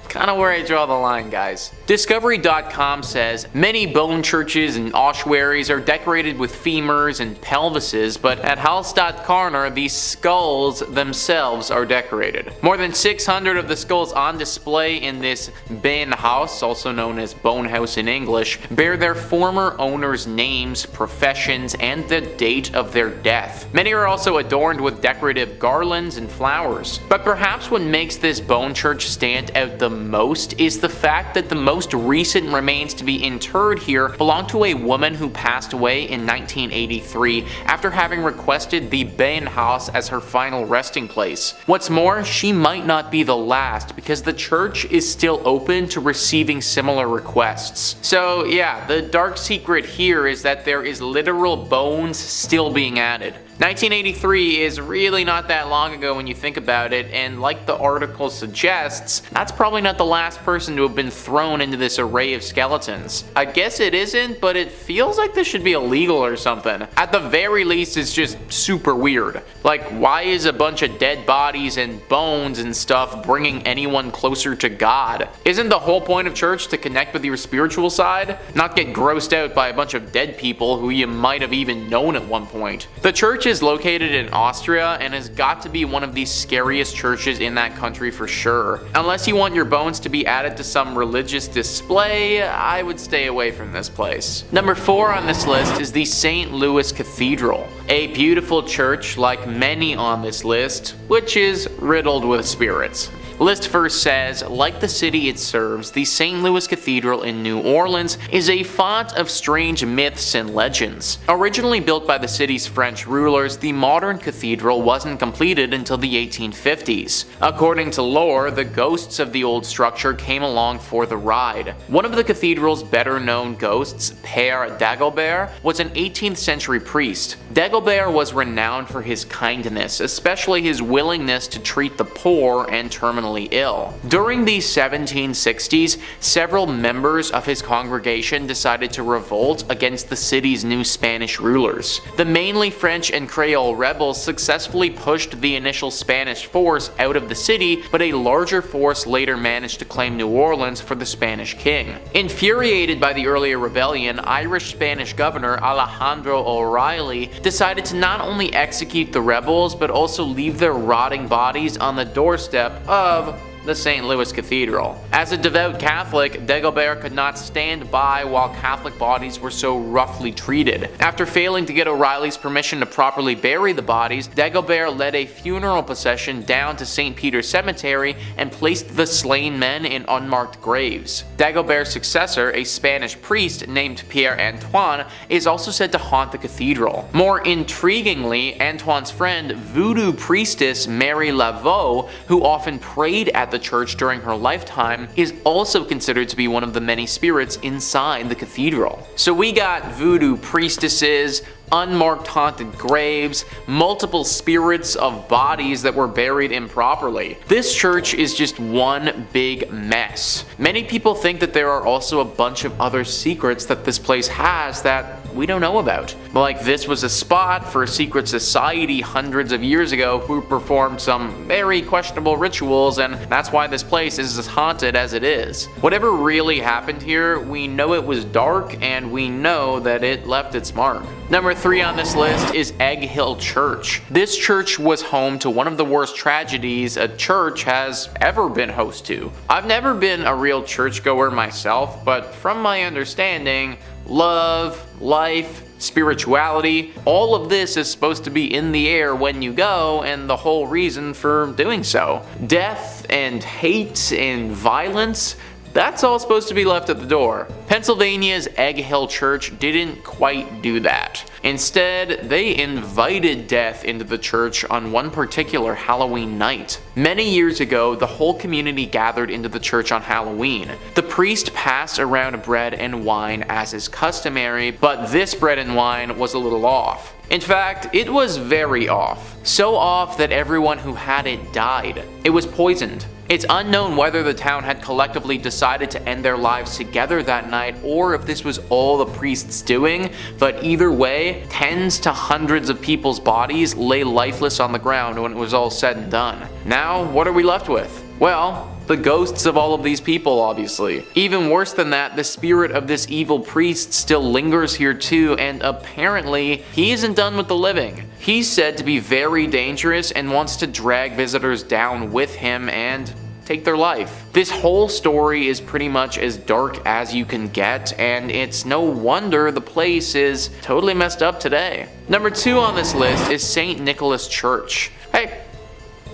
Kinda where I draw the line, guys. Discovery.com says many bone churches and ossuaries are decorated with femurs and pelvises, but at Hallstatt Karner, these skulls themselves are decorated. More than 600 of the skulls on display in this Benhaus, also known as Bone House in English, bear their former owners' names, professions, and the date of their death. Many are also adorned with decorative garlands and flowers. But perhaps what makes this bone church stand out the most is the fact that the most recent remains to be interred here belong to a woman who passed away in 1983 after having requested the Benhaus as her final resting place. What's more, she might not be the last because the church is still open to receiving similar requests. So yeah, the dark secret here is that there is literal bones still being added. 1983 is really not that long ago when you think about it, and like the article suggests, that's probably not the last person to have been thrown into this array of skeletons. I guess it isn't, but it feels like this should be illegal or something. At the very least, it's just super weird. Like, why is a bunch of dead bodies and bones and stuff bringing anyone closer to God? Isn't the whole point of church to connect with your spiritual side? Not get grossed out by a bunch of dead people who you might have even known at one point. The church is located in Austria and has got to be one of the scariest churches in that country for sure. Unless you want your bones to be added to some religious display, I would stay away from this place. Number 4 on this list is the St. Louis Cathedral, a beautiful church like many on this list, which is riddled with spirits. List first says, like the city it serves, the St. Louis Cathedral in New Orleans is a font of strange myths and legends. Originally built by the city's French rulers, the modern cathedral wasn't completed until the 1850s. According to lore, the ghosts of the old structure came along for the ride. One of the cathedral's better known ghosts, Père Dagobert, was an 18th century priest. Dagobert was renowned for his kindness, especially his willingness to treat the poor and terminally ill. During the 1760s, several members of his congregation decided to revolt against the city's new Spanish rulers. The mainly French and Creole rebels successfully pushed the initial Spanish force out of the city, but a larger force later managed to claim New Orleans for the Spanish king. Infuriated by the earlier rebellion, Irish-Spanish governor Alejandro O'Reilly decided to not only execute the rebels, but also leave their rotting bodies on the doorstep of the St. Louis Cathedral. As a devout Catholic, Dagobert could not stand by while Catholic bodies were so roughly treated. After failing to get O'Reilly's permission to properly bury the bodies, Dagobert led a funeral procession down to St. Peter's Cemetery and placed the slain men in unmarked graves. Dagobert's successor, a Spanish priest named Pierre Antoine, is also said to haunt the cathedral. More intriguingly, Antoine's friend, voodoo priestess Mary Laveau, who often prayed at the church during her lifetime, is also considered to be one of the many spirits inside the cathedral. So we got voodoo priestesses, unmarked haunted graves, multiple spirits of bodies that were buried improperly. This church is just one big mess. Many people think that there are also a bunch of other secrets that this place has that we don't know about. Like this was a spot for a secret society hundreds of years ago who performed some very questionable rituals, and that's why this place is as haunted as it is. Whatever really happened here, we know it was dark and we know that it left its mark. Number 3 on this list is Egg Hill Church. This church was home to one of the worst tragedies a church has ever been host to. I've never been a real churchgoer myself, but from my understanding, love, life, spirituality, all of this is supposed to be in the air when you go, and the whole reason for doing so. Death and hate and violence, that's all supposed to be left at the door. Pennsylvania's Egg Hill Church didn't quite do that. Instead, they invited death into the church on one particular Halloween night. Many years ago, the whole community gathered into the church on Halloween. The priest passed around bread and wine as is customary, but this bread and wine was a little off. In fact, it was very off. So off that everyone who had it died. It was poisoned. It's unknown whether the town had collectively decided to end their lives together that night or if this was all the priest's doing, but either way, tens to hundreds of people's bodies lay lifeless on the ground when it was all said and done. Now, what are we left with? Well, the ghosts of all of these people, obviously. Even worse than that, the spirit of this evil priest still lingers here too, and apparently, he isn't done with the living. He's said to be very dangerous and wants to drag visitors down with him and take their life. This whole story is pretty much as dark as you can get, and it's no wonder the place is totally messed up today. Number 2 on this list is St. Nicholas Church. Hey,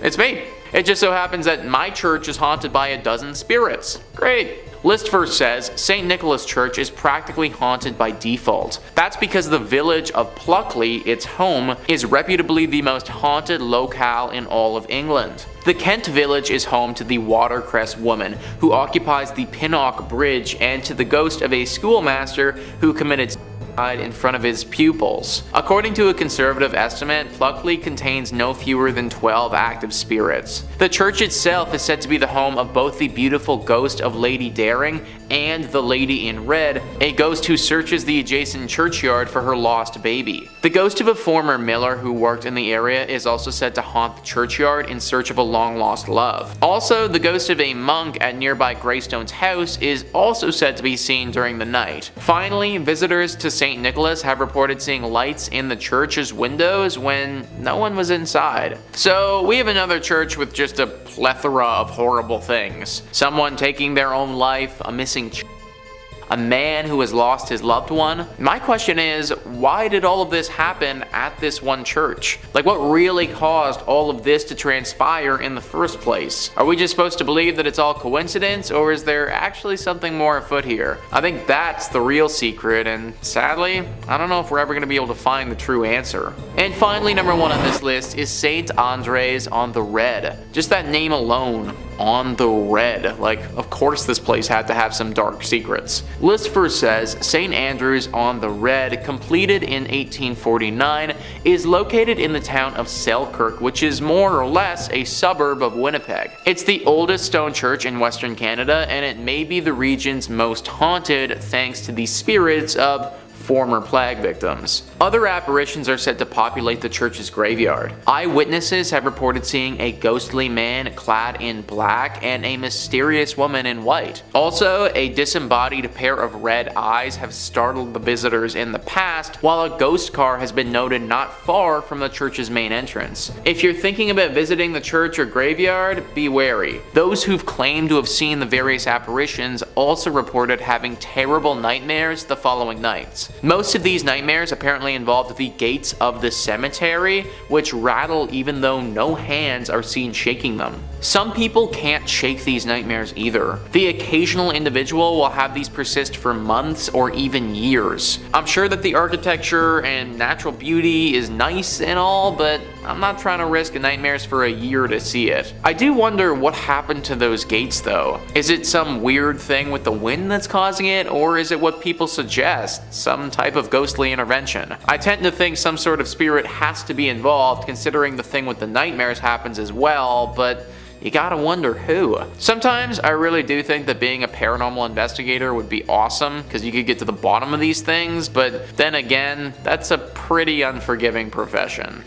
it's me. It just so happens that my church is haunted by a dozen spirits. Great. List first says St. Nicholas Church is practically haunted by default. That's because the village of Pluckley, its home, is reputably the most haunted locale in all of England. The Kent village is home to the Watercress woman, who occupies the Pinnock Bridge, and to the ghost of a schoolmaster who committed suicide in front of his pupils. According to a conservative estimate, Pluckley contains no fewer than 12 active spirits. The church itself is said to be the home of both the beautiful ghost of Lady Daring and the Lady in Red, a ghost who searches the adjacent churchyard for her lost baby. The ghost of a former miller who worked in the area is also said to haunt the churchyard in search of a long-lost love. Also, the ghost of a monk at nearby Greystone's house is also said to be seen during the night. Finally, visitors to St. Nicholas have reported seeing lights in the church's windows when no one was inside. So we have another church with just a plethora of horrible things. Someone taking their own life, a missing a man who has lost his loved one. My question is, why did all of this happen at this one church? Like, what really caused all of this to transpire in the first place? Are we just supposed to believe that it's all coincidence, or is there actually something more afoot here? I think that's the real secret, and sadly, I don't know if we're ever going to be able to find the true answer. And finally, number 1 on this list is St. Andres on the Red. Just that name alone. On the Red. Like, of course this place had to have some dark secrets. List first says St. Andrews on the Red, completed in 1849, is located in the town of Selkirk, which is more or less a suburb of Winnipeg. It's the oldest stone church in Western Canada, and it may be the region's most haunted thanks to the spirits of former plague victims. Other apparitions are said to populate the church's graveyard. Eyewitnesses have reported seeing a ghostly man clad in black and a mysterious woman in white. Also, a disembodied pair of red eyes have startled the visitors in the past, while a ghost car has been noted not far from the church's main entrance. If you're thinking about visiting the church or graveyard, be wary. Those who've claimed to have seen the various apparitions also reported having terrible nightmares the following nights. Most of these nightmares apparently involved the gates of the cemetery, which rattle even though no hands are seen shaking them. Some people can't shake these nightmares either. The occasional individual will have these persist for months or even years. I'm sure that the architecture and natural beauty is nice and all, but I'm not trying to risk nightmares for a year to see it. I do wonder what happened to those gates though. Is it some weird thing with the wind that's causing it, or is it what people suggest, some type of ghostly intervention? I tend to think some sort of spirit has to be involved, considering the thing with the nightmares happens as well, but you gotta wonder who. Sometimes I really do think that being a paranormal investigator would be awesome, because you could get to the bottom of these things, but then again, that's a pretty unforgiving profession.